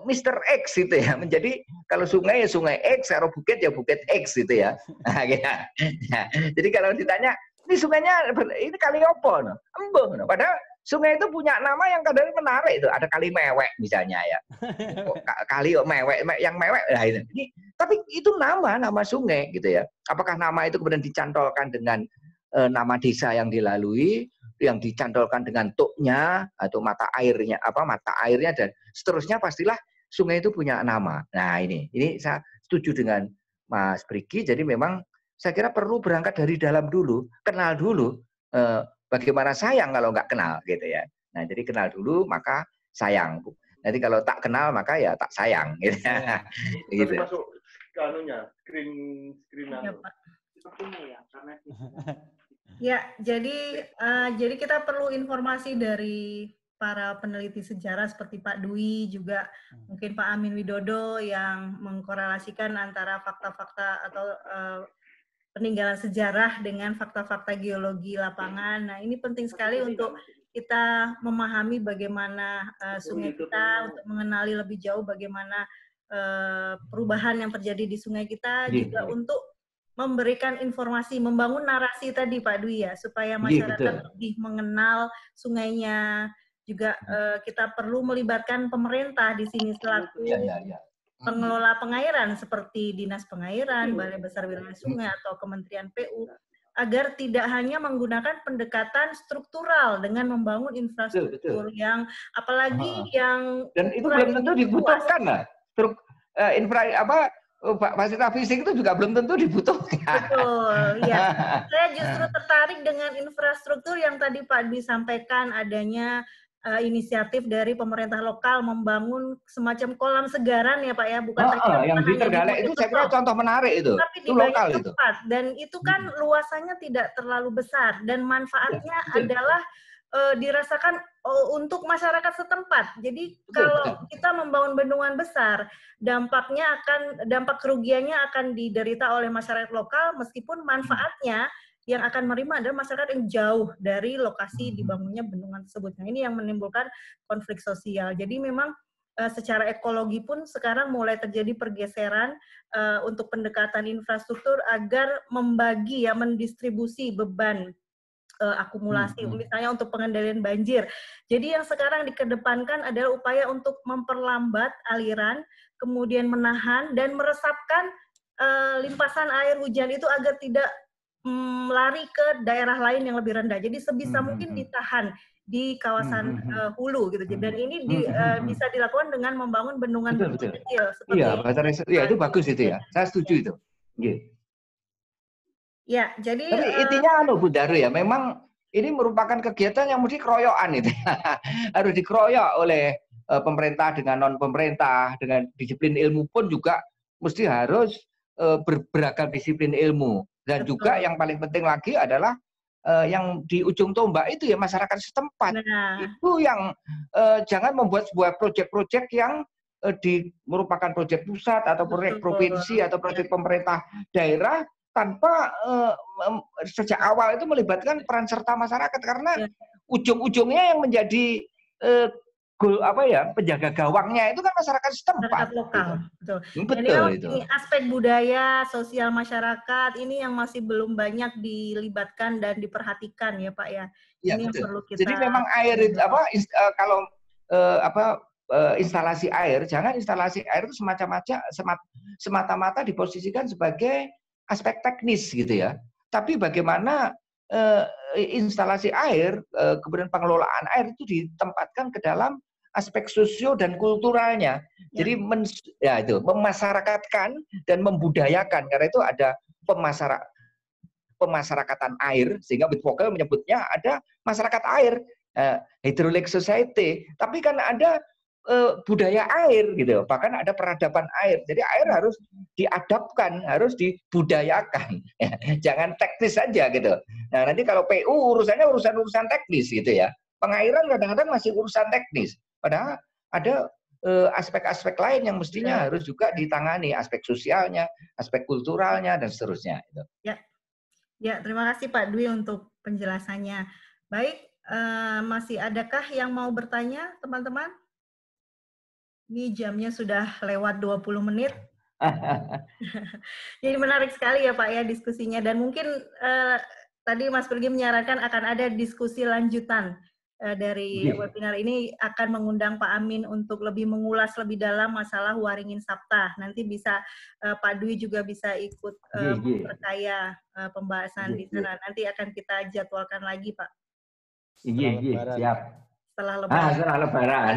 Mr. X gitu ya, menjadi kalau sungai ya sungai X, kalau bukit ya bukit X gitu ya. Nah, jadi kalau ditanya ini sungainya ini kali apa? Embuh. Padahal sungai itu punya nama yang kadang menarik itu. Ada kali mewek misalnya ya. Kali mewek, yang mewek. Nah, ini. Tapi itu nama sungai gitu ya. Apakah nama itu kemudian dicantolkan dengan nama desa yang dilalui, yang dicantolkan dengan tuknya atau mata airnya dan seterusnya, pastilah sungai itu punya nama. Nah, ini saya setuju dengan Mas Brigi. Jadi memang saya kira perlu berangkat dari dalam dulu, kenal dulu. Bagaimana sayang kalau nggak kenal gitu ya. Nah, jadi kenal dulu maka sayang. Nanti kalau tak kenal maka ya tak sayang gitu. Gitu. Masuk ke anunya, screen ya, jadi kita perlu informasi dari para peneliti sejarah seperti Pak Dwi, juga mungkin Pak Amin Widodo yang mengkorelasikan antara fakta-fakta atau peninggalan sejarah dengan fakta-fakta geologi lapangan. Nah, ini penting sekali untuk kita memahami bagaimana sungai kita, untuk mengenali lebih jauh bagaimana perubahan yang terjadi di sungai kita, juga untuk memberikan informasi, membangun narasi tadi Pak Dwi ya, supaya masyarakat lebih mengenal sungainya. Juga kita perlu melibatkan pemerintah di sini selaku pengelola pengairan seperti Dinas Pengairan, Balai Besar Wilayah Sungai, atau Kementerian PU, agar tidak hanya menggunakan pendekatan struktural dengan membangun infrastruktur yang apalagi yang dan itu belum tentu dibutuhkan lah. Fasilitas fisik itu juga belum tentu dibutuhkan. Betul, ya. Saya justru tertarik dengan infrastruktur yang tadi Pak Dwi sampaikan, adanya inisiatif dari pemerintah lokal membangun semacam kolam segaran ya Pak ya, bukan saja yang di Terenggalek itu saya kira contoh menarik itu. Tapi itu di lokal banyak itu. tempat, dan itu kan luasannya tidak terlalu besar dan manfaatnya adalah dirasakan untuk masyarakat setempat. Jadi kalau kita membangun bendungan besar, dampak kerugiannya akan diderita oleh masyarakat lokal, meskipun manfaatnya yang akan menerima adalah masyarakat yang jauh dari lokasi dibangunnya bendungan tersebut. Nah, ini yang menimbulkan konflik sosial. Jadi memang secara ekologi pun sekarang mulai terjadi pergeseran untuk pendekatan infrastruktur agar membagi ya, mendistribusi beban akumulasi, misalnya untuk pengendalian banjir. Jadi yang sekarang dikedepankan adalah upaya untuk memperlambat aliran, kemudian menahan dan meresapkan limpasan air hujan itu agar tidak lari ke daerah lain yang lebih rendah. Jadi sebisa mungkin ditahan di kawasan hulu gitu. Dan ini bisa dilakukan dengan membangun bendungan kecil. Iya, itu bagus itu ya. Saya setuju itu. Ya, jadi tapi intinya Bu Daru ya, memang ini merupakan kegiatan yang mesti keroyokan itu. Harus dikeroyok oleh pemerintah dengan non pemerintah, dengan disiplin ilmu pun juga mesti harus beragam disiplin ilmu. Dan juga yang paling penting lagi adalah yang di ujung tombak itu ya masyarakat setempat. Itu yang jangan membuat sebuah proyek-proyek yang merupakan proyek pusat atau proyek provinsi atau proyek pemerintah daerah tanpa sejak awal itu melibatkan peran serta masyarakat, karena ujung-ujungnya yang menjadi penjaga gawangnya itu kan masyarakat setempat. Masyarakat lokal, betul. Betul itu. Aspek budaya, sosial masyarakat ini yang masih belum banyak dilibatkan dan diperhatikan ya Pak ya. Ya, ini betul. yang perlu kita. Jadi memang air itu instalasi air, jangan instalasi air itu semata-mata diposisikan sebagai aspek teknis gitu ya. Tapi bagaimana instalasi air, kemudian pengelolaan air itu ditempatkan ke dalam aspek sosio dan kulturalnya. Jadi memasyarakatkan dan membudayakan, karena itu ada pemasyarakatan air, sehingga Wittfogel menyebutnya ada masyarakat air, Hydraulic Society. Tapi kan ada budaya air gitu, bahkan ada peradaban air. Jadi air harus diadapkan, harus dibudayakan. Jangan teknis saja gitu. Nah, nanti kalau PU urusannya urusan teknis gitu ya. Pengairan kadang-kadang masih urusan teknis. Padahal ada aspek-aspek lain yang mestinya harus juga ditangani, aspek sosialnya, aspek kulturalnya dan seterusnya. Gitu. Ya, terima kasih Pak Dwi untuk penjelasannya. Baik, masih adakah yang mau bertanya, teman-teman? Ini jamnya sudah lewat 20 menit. Jadi menarik sekali ya Pak ya diskusinya, dan mungkin tadi Mas Pergi menyarankan akan ada diskusi lanjutan dari webinar ini akan mengundang Pak Amin untuk lebih mengulas lebih dalam masalah Waringin Sabta. Nanti bisa Pak Dwi juga bisa ikut memperkaya pembahasan di sana. Nanti akan kita jadwalkan lagi, Pak. Iya, siap. Setelah Lebaran. Setelah Lebaran.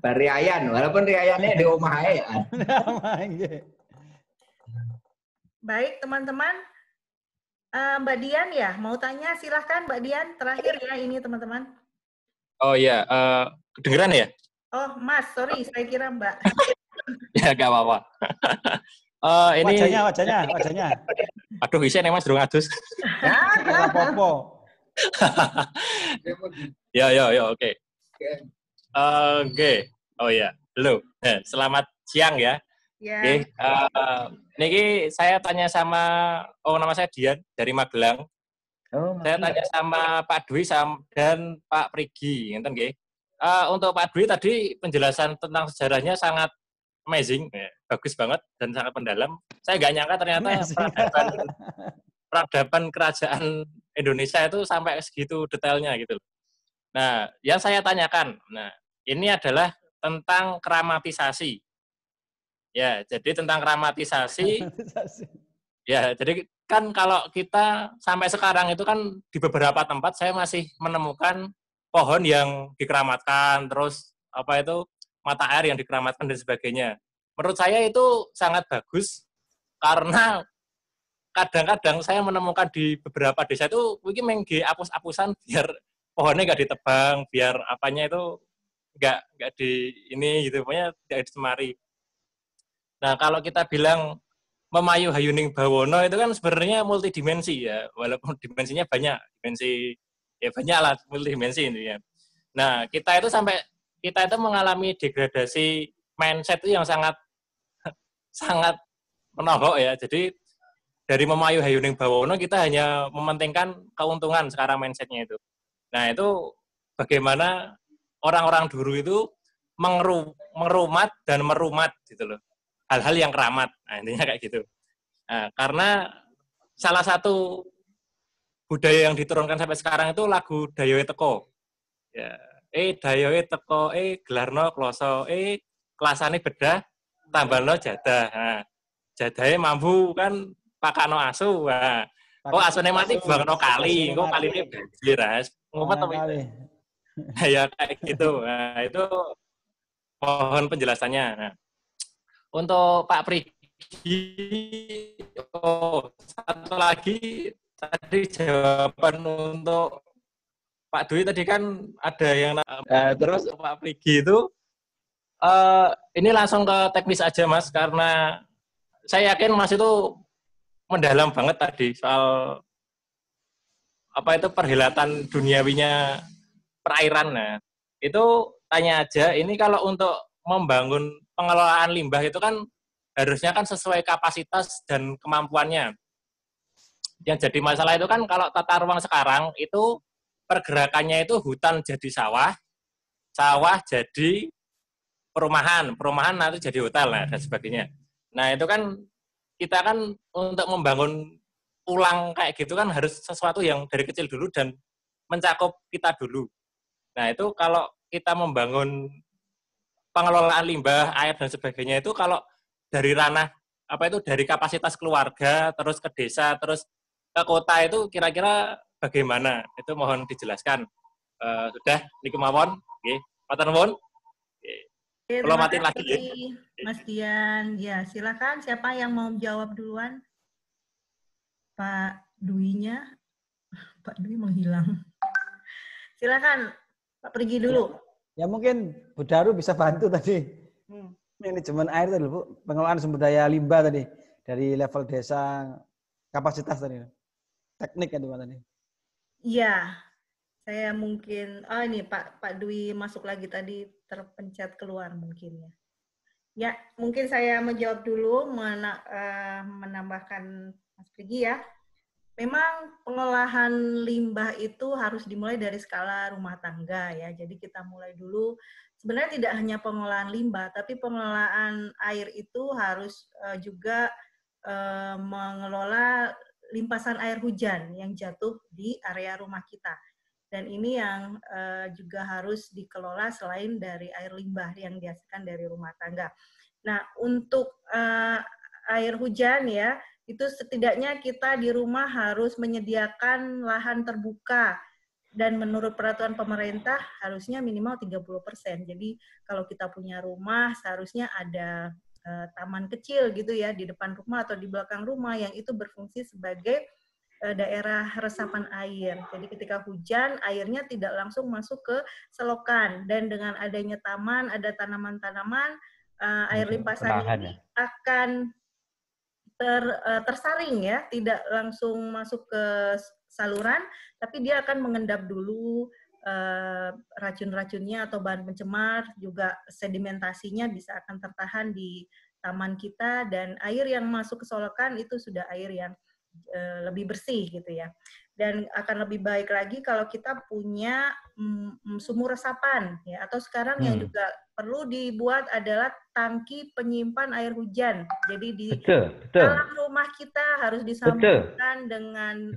Bariayan, walaupun riayannya di omah ae. Baik, teman-teman. Mbak Dian ya, mau tanya silahkan Mbak Dian, terakhir ya ini teman-teman. Oh iya, kedengeran ya? Oh Mas, sorry, saya kira Mbak. Ya, gak apa-apa. Ini wajahnya. Aduh, bisa nih Mas, durung adus. Apa-apa. Ya, oke. Oke. Oh ya, halo. Selamat siang ya. Ya. Oke, niki saya tanya sama, nama saya Dian dari Magelang. Saya tanya sama Pak Dwi dan Pak Prigi, ngenten nggih. Untuk Pak Dwi tadi penjelasan tentang sejarahnya sangat amazing, bagus banget dan sangat mendalam. Saya nggak nyangka ternyata peradaban kerajaan Indonesia itu sampai segitu detailnya gitu. Nah, yang saya tanyakan, ini adalah tentang kramatisasi. Ya, jadi tentang kramatisasi. Ya, jadi kan kalau kita sampai sekarang itu kan di beberapa tempat saya masih menemukan pohon yang dikeramatkan, terus mata air yang dikeramatkan dan sebagainya. Menurut saya itu sangat bagus karena kadang-kadang saya menemukan di beberapa desa itu mungkin mengge apus-apusan biar pohonnya nggak ditebang, biar apanya itu nggak di ini gitu, pokoknya tidak disemari. Nah, kalau kita bilang memayu hayuning bawono itu kan sebenarnya multidimensi ya, walaupun dimensinya banyak, banyak lah, multidimensi intinya. Nah, kita itu mengalami degradasi mindset itu yang sangat menohok ya. Jadi dari memayu hayuning bawono kita hanya mementingkan keuntungan sekarang mindsetnya itu. Nah, itu bagaimana orang-orang dulu itu merumat dan merumat gitu loh. Hal-hal yang keramat, nah intinya kayak gitu. Nah, karena salah satu budaya yang diturunkan sampai sekarang itu lagu Dayoe Teko. Ya, Dayoe Teko, gelarno kloso, kelasane bedah, tambahno jadah. Nah, jadahe mampu kan pakano asu. Nah, asune mati buangno kali, kaline banjir. Ngumpet apa itu? Ya kayak gitu. Nah, itu mohon penjelasannya. Nah, untuk Pak Prigi, satu lagi tadi jawaban untuk Pak Dwi tadi kan ada yang terus Pak Prigi itu ini langsung ke teknis aja Mas, karena saya yakin Mas itu mendalam banget tadi soal perhelatan duniawinya perairan. Nah, itu tanya aja, ini kalau untuk membangun pengelolaan limbah itu kan harusnya kan sesuai kapasitas dan kemampuannya. Yang jadi masalah itu kan kalau tata ruang sekarang itu pergerakannya itu hutan jadi sawah, sawah jadi perumahan, perumahan nanti jadi hotel dan sebagainya. Nah, itu kan kita kan untuk membangun ulang kayak gitu kan harus sesuatu yang dari kecil dulu dan mencakup kita dulu. Nah, itu kalau kita membangun pengelolaan limbah, air dan sebagainya itu kalau dari ranah dari kapasitas keluarga terus ke desa terus ke kota itu kira-kira bagaimana? Itu mohon dijelaskan. Sudah niki mawon nggih. Matur nuwun. Kalau matiin lagi ya. Mas Dian. Ya, silakan siapa yang mau jawab duluan? Pak Dwi-nya. Pak Dwi menghilang. Silakan Pak pergi dulu. Ya mungkin Bu Daru bisa bantu tadi. Manajemen air tadi Bu, pengelolaan sumber daya limbah tadi dari level desa, kapasitas tadi. Teknik kan tadi. Iya. Saya mungkin ini Pak Dwi masuk lagi tadi, terpencet keluar mungkin ya. Ya, mungkin saya menjawab dulu menambahkan Mas Prigi ya. Memang pengolahan limbah itu harus dimulai dari skala rumah tangga ya. Jadi kita mulai dulu. Sebenarnya tidak hanya pengolahan limbah, tapi pengelolaan air itu harus juga mengelola limpasan air hujan yang jatuh di area rumah kita. Dan ini yang juga harus dikelola selain dari air limbah yang dihasilkan dari rumah tangga. Nah, untuk air hujan ya, itu setidaknya kita di rumah harus menyediakan lahan terbuka. Dan menurut peraturan pemerintah harusnya minimal 30%. Jadi kalau kita punya rumah seharusnya ada taman kecil gitu ya di depan rumah atau di belakang rumah yang itu berfungsi sebagai daerah resapan air. Jadi ketika hujan, airnya tidak langsung masuk ke selokan. Dan dengan adanya taman, ada tanaman-tanaman, air limpasan ini akan tersaring ya, tidak langsung masuk ke saluran, tapi dia akan mengendap dulu racun-racunnya atau bahan pencemar, juga sedimentasinya bisa akan tertahan di taman kita, dan air yang masuk ke solokan itu sudah air yang lebih bersih gitu ya. Dan akan lebih baik lagi kalau kita punya sumur resapan ya, atau sekarang yang juga perlu dibuat adalah tangki penyimpan air hujan. Jadi di dalam rumah kita harus disambungkan dengan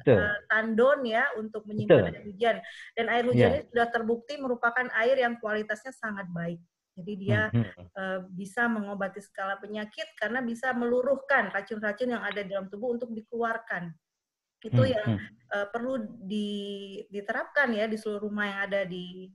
tandon ya untuk menyimpan air hujan. Dan air hujan ini sudah terbukti merupakan air yang kualitasnya sangat baik. Jadi dia bisa mengobati segala penyakit karena bisa meluruhkan racun-racun yang ada dalam tubuh untuk dikeluarkan. Itu yang perlu diterapkan ya di seluruh rumah yang ada di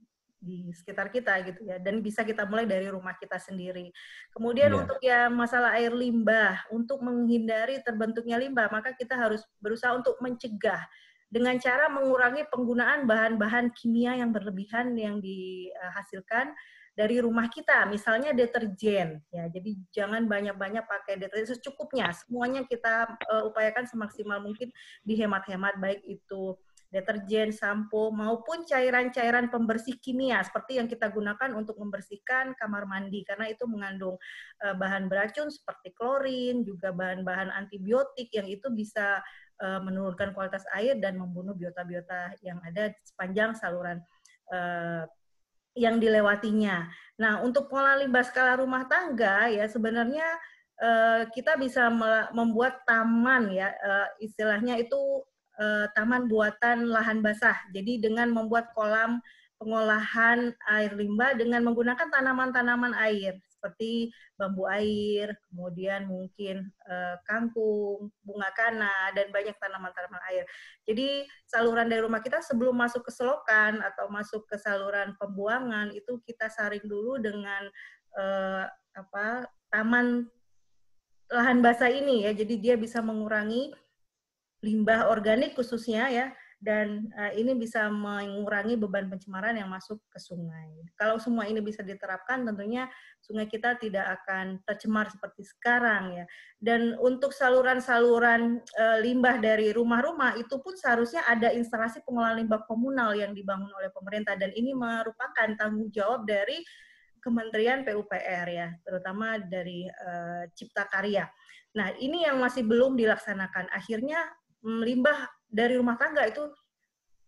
sekitar kita gitu ya. Dan bisa kita mulai dari rumah kita sendiri. Kemudian untuk ya masalah air limbah, untuk menghindari terbentuknya limbah, maka kita harus berusaha untuk mencegah dengan cara mengurangi penggunaan bahan-bahan kimia yang berlebihan yang dihasilkan dari rumah kita, misalnya deterjen, ya. Jadi jangan banyak-banyak pakai deterjen, secukupnya. Semuanya kita upayakan semaksimal mungkin dihemat-hemat, baik itu deterjen, sampo, maupun cairan-cairan pembersih kimia seperti yang kita gunakan untuk membersihkan kamar mandi, karena itu mengandung bahan beracun seperti klorin, juga bahan-bahan antibiotik yang itu bisa menurunkan kualitas air dan membunuh biota-biota yang ada sepanjang saluran yang dilewatinya. Nah, untuk pola limbah skala rumah tangga ya sebenarnya kita bisa membuat taman ya, istilahnya itu taman buatan lahan basah. Jadi dengan membuat kolam pengolahan air limbah dengan menggunakan tanaman-tanaman air seperti bambu air, kemudian mungkin kangkung, bunga kana, dan banyak tanaman-tanaman air. Jadi saluran dari rumah kita sebelum masuk ke selokan atau masuk ke saluran pembuangan itu kita saring dulu dengan taman lahan basah ini ya. Jadi dia bisa mengurangi limbah organik khususnya ya. Dan ini bisa mengurangi beban pencemaran yang masuk ke sungai. Kalau semua ini bisa diterapkan, tentunya sungai kita tidak akan tercemar seperti sekarang ya. Dan untuk saluran-saluran limbah dari rumah-rumah itu pun seharusnya ada instalasi pengolahan limbah komunal yang dibangun oleh pemerintah, dan ini merupakan tanggung jawab dari Kementerian PUPR ya, terutama dari Cipta Karya. Nah, ini yang masih belum dilaksanakan. Akhirnya limbah dari rumah tangga itu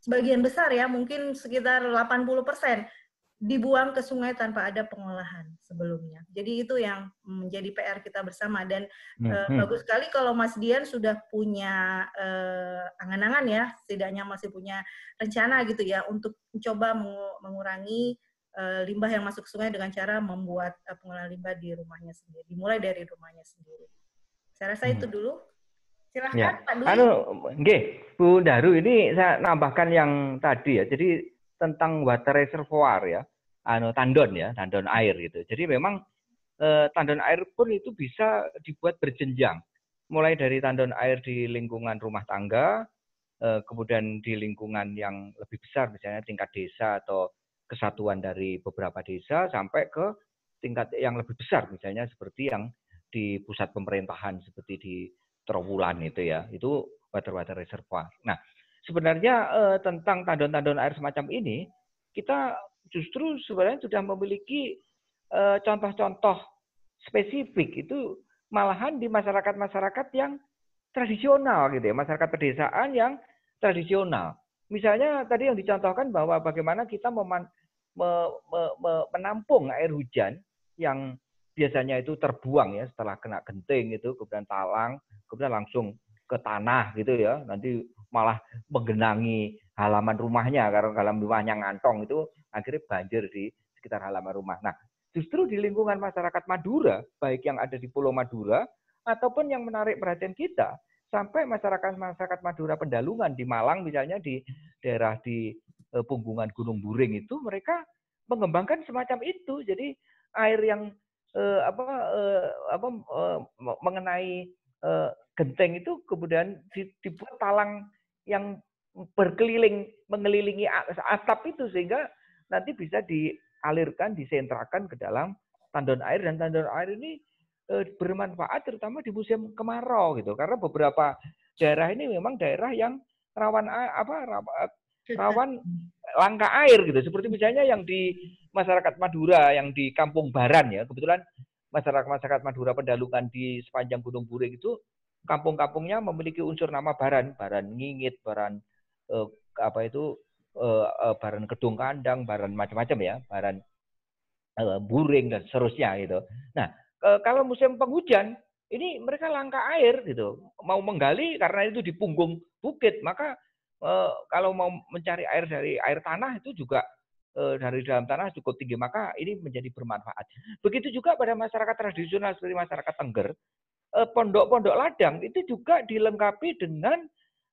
sebagian besar ya, mungkin sekitar 80% dibuang ke sungai tanpa ada pengolahan sebelumnya. Jadi itu yang menjadi PR kita bersama, dan bagus sekali kalau Mas Dian sudah punya angan-angan ya, setidaknya masih punya rencana gitu ya untuk mencoba mengurangi limbah yang masuk ke sungai dengan cara membuat pengolahan limbah di rumahnya sendiri, dimulai dari rumahnya sendiri. Saya rasa itu dulu. Silahkan ya. Pak Dwi. Nggih, Bu Daru, ini saya nambahkan yang tadi ya. Jadi tentang water reservoir ya, tandon ya, tandon air gitu. Jadi memang tandon air pun itu bisa dibuat berjenjang. Mulai dari tandon air di lingkungan rumah tangga, kemudian di lingkungan yang lebih besar, misalnya tingkat desa atau kesatuan dari beberapa desa, sampai ke tingkat yang lebih besar, misalnya seperti yang di pusat pemerintahan seperti di Trowulan itu ya, itu water reservoir. Nah, sebenarnya tentang tandon-tandon air semacam ini, kita justru sebenarnya sudah memiliki contoh-contoh spesifik itu malahan di masyarakat-masyarakat yang tradisional gitu ya, masyarakat pedesaan yang tradisional. Misalnya tadi yang dicontohkan bahwa bagaimana kita menampung air hujan yang biasanya itu terbuang ya setelah kena genting itu, kemudian talang, kemudian langsung ke tanah gitu ya, nanti malah menggenangi halaman rumahnya, karena halaman rumahnya ngantong itu akhirnya banjir di sekitar halaman rumah. Nah, justru di lingkungan masyarakat Madura, baik yang ada di Pulau Madura ataupun yang menarik perhatian kita, sampai masyarakat Madura Pendalungan di Malang misalnya, di daerah di punggungan Gunung Buring itu, mereka mengembangkan semacam itu. Jadi air yang mengenai genteng itu kemudian dibuat talang yang berkeliling, mengelilingi atap itu, sehingga nanti bisa dialirkan, disentrakan ke dalam tandon air, dan tandon air ini bermanfaat terutama di musim kemarau gitu, karena beberapa daerah ini memang daerah yang rawan langka air gitu, seperti misalnya yang di masyarakat Madura yang di Kampung Baran ya, kebetulan masyarakat Madura Pendalungan di sepanjang Gunung Buring itu kampung-kampungnya memiliki unsur nama Baran, Baran Ngingit, Baran Baran Kedung Kandang, Baran macam-macam ya, Baran Buring dan seterusnya gitu. Nah, kalau musim penghujan ini mereka langka air gitu, mau menggali karena itu di punggung bukit, maka kalau mau mencari air dari air tanah itu juga dari dalam tanah cukup tinggi, maka ini menjadi bermanfaat. Begitu juga pada masyarakat tradisional seperti masyarakat Tengger, pondok-pondok ladang itu juga dilengkapi dengan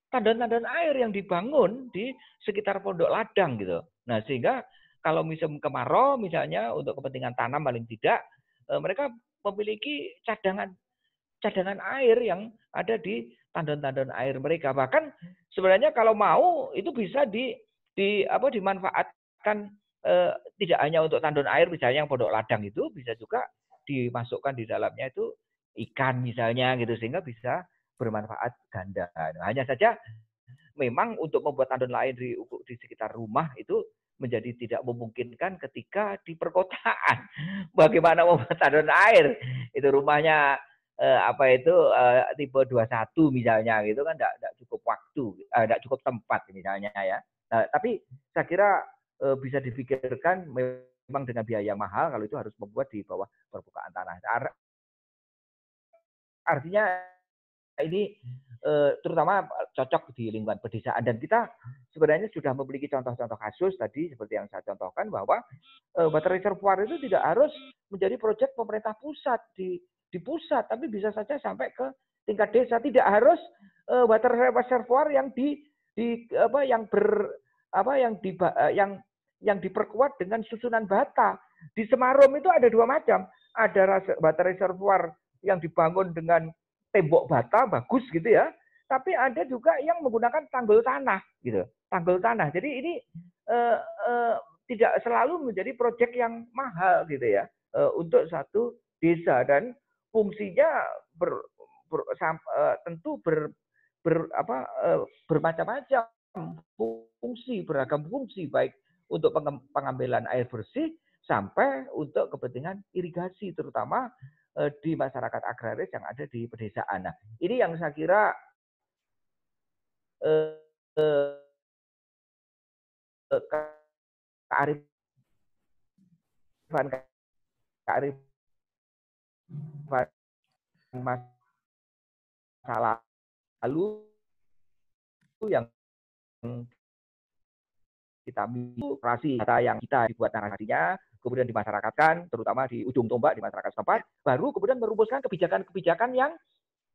tandon-tandon air yang dibangun di sekitar pondok ladang gitu. Nah, sehingga kalau musim kemarau misalnya untuk kepentingan tanam paling tidak, mereka memiliki cadangan air yang ada di tandon-tandon air mereka. Bahkan sebenarnya kalau mau itu bisa dimanfaatkan, tidak hanya untuk tandon air, misalnya yang pondok ladang itu bisa juga dimasukkan di dalamnya itu ikan misalnya gitu, sehingga bisa bermanfaat ganda. Nah, hanya saja memang untuk membuat tandon lain di sekitar rumah itu menjadi tidak memungkinkan ketika di perkotaan. Bagaimana membuat tandon air? Itu rumahnya tipe 21 misalnya gitu kan, enggak cukup waktu, enggak cukup tempat misalnya ya. Tapi saya kira bisa difikirkan memang dengan biaya mahal kalau itu harus membuat di bawah permukaan tanah. Artinya ini terutama cocok di lingkungan pedesaan, dan kita sebenarnya sudah memiliki contoh-contoh kasus tadi seperti yang saya contohkan, bahwa water reservoir itu tidak harus menjadi proyek pemerintah pusat di pusat, tapi bisa saja sampai ke tingkat desa. Tidak harus water reservoir yang yang diperkuat dengan susunan bata. Di Semarang itu ada dua macam, ada water reservoir yang dibangun dengan tembok bata bagus gitu ya, tapi ada juga yang menggunakan tanggul tanah gitu, tanggul tanah. Jadi ini tidak selalu menjadi proyek yang mahal gitu ya untuk satu desa, dan fungsinya tentu bermacam-macam fungsi, beragam fungsi, baik untuk pengambilan air bersih sampai untuk kepentingan irigasi, terutama di masyarakat agraris yang ada di pedesaan. Nah, ini yang saya kira kearifan masa lalu yang kita miliki, data yang kita dibuat narasinya, kemudian dimasyarakatkan, terutama di ujung tombak di masyarakat setempat, baru kemudian merumuskan kebijakan-kebijakan yang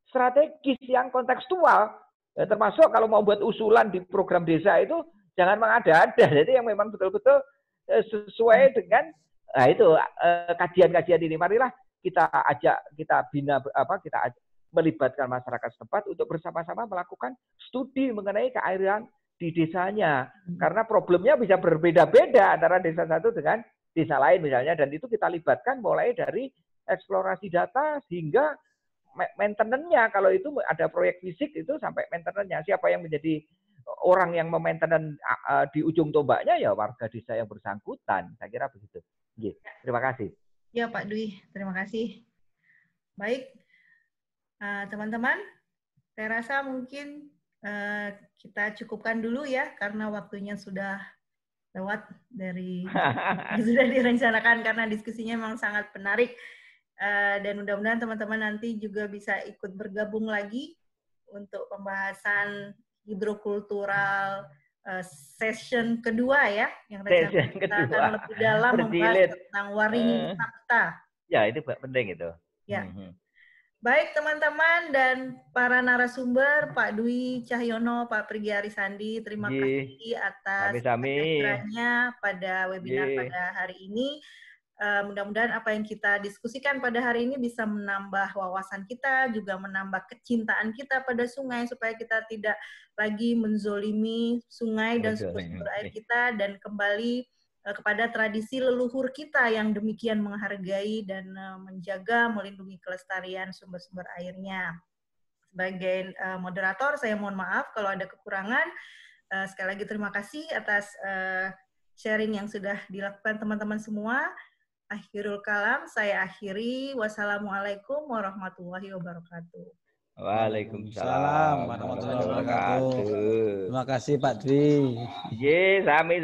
strategis, yang kontekstual, termasuk kalau mau buat usulan di program desa itu jangan mengada-ada, jadi yang memang betul-betul sesuai dengan kajian-kajian ini. Marilah kita ajak, kita bina, kita melibatkan masyarakat setempat untuk bersama-sama melakukan studi mengenai keairan di desanya, karena problemnya bisa berbeda-beda antara desa satu dengan desa lain misalnya, dan itu kita libatkan mulai dari eksplorasi data hingga maintenance-nya. Kalau itu ada proyek fisik itu sampai maintenance-nya, siapa yang menjadi orang yang memainten di ujung tombaknya, ya warga desa yang bersangkutan. Saya kira begitu. Terima kasih. Ya Pak Dwi, terima kasih. Baik, teman-teman, saya rasa mungkin kita cukupkan dulu ya, karena waktunya sudah lewat dari sudah direncanakan, karena diskusinya memang sangat menarik, dan mudah-mudahan teman-teman nanti juga bisa ikut bergabung lagi untuk pembahasan hidrokultural session kedua ya, yang rencana kita akan lebih dalam membahas tentang Waringin Sapta. Ya, itu penting itu. Ya. Baik teman-teman dan para narasumber, Pak Dwi Cahyono, Pak Prigi Arisandi, terima kasih atas kehadirannya pada webinar pada hari ini. Mudah-mudahan apa yang kita diskusikan pada hari ini bisa menambah wawasan kita, juga menambah kecintaan kita pada sungai, supaya kita tidak lagi menzolimi sungai dan sumber-sumber air kita, dan kembali kepada tradisi leluhur kita yang demikian menghargai dan menjaga, melindungi kelestarian sumber-sumber airnya. Sebagai moderator, saya mohon maaf kalau ada kekurangan. Sekali lagi terima kasih atas sharing yang sudah dilakukan teman-teman semua. Akhirul kalam, saya akhiri. Wassalamualaikum warahmatullahi wabarakatuh. Waalaikumsalam warahmatullahi wabarakatuh. Terima kasih Pak Dwi. Ye, sami.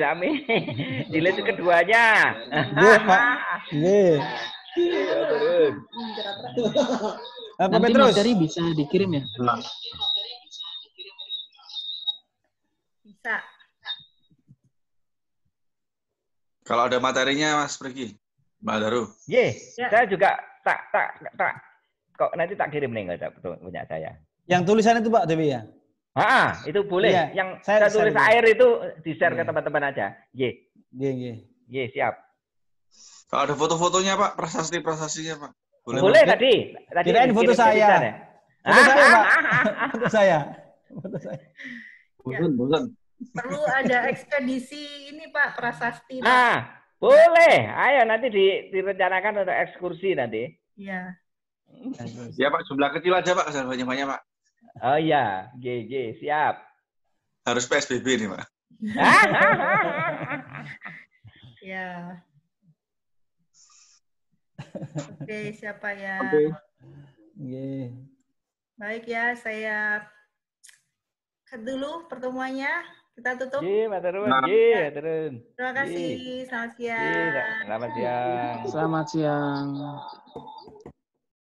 Jilid keduanya. Ye, Pak. Ye. Nanti materi bisa dikirim ya? Bisa. Kalau ada materinya Mas Prigi, Mbak Daru. Saya juga kok nanti tak kirim nih, nggak punya saya. Yang tulisan itu Pak Dewi ya? Itu boleh. Iya, yang saya tulis air itu di-share ke teman-teman aja. Siap. Kalau ada foto-fotonya Pak, prasasti-prasastinya Pak. Boleh tadi kirain foto saya. Foto saya Pak. Foto saya. Bosan. Perlu ada ekspedisi ini Pak, prasasti. Boleh. Ayo nanti direncanakan untuk ekskursi nanti. Iya. Ya Pak, jumlah kecil aja Pak, jangan banyak-banyak Pak. Oh iya, siap. Harus PSBB nih Pak. Ya. Oke, siapa ya? Baik ya, saya cut dulu pertemuannya. Kita tutup. Terima kasih. Terima kasih. Selamat siang. Selamat siang. Selamat siang.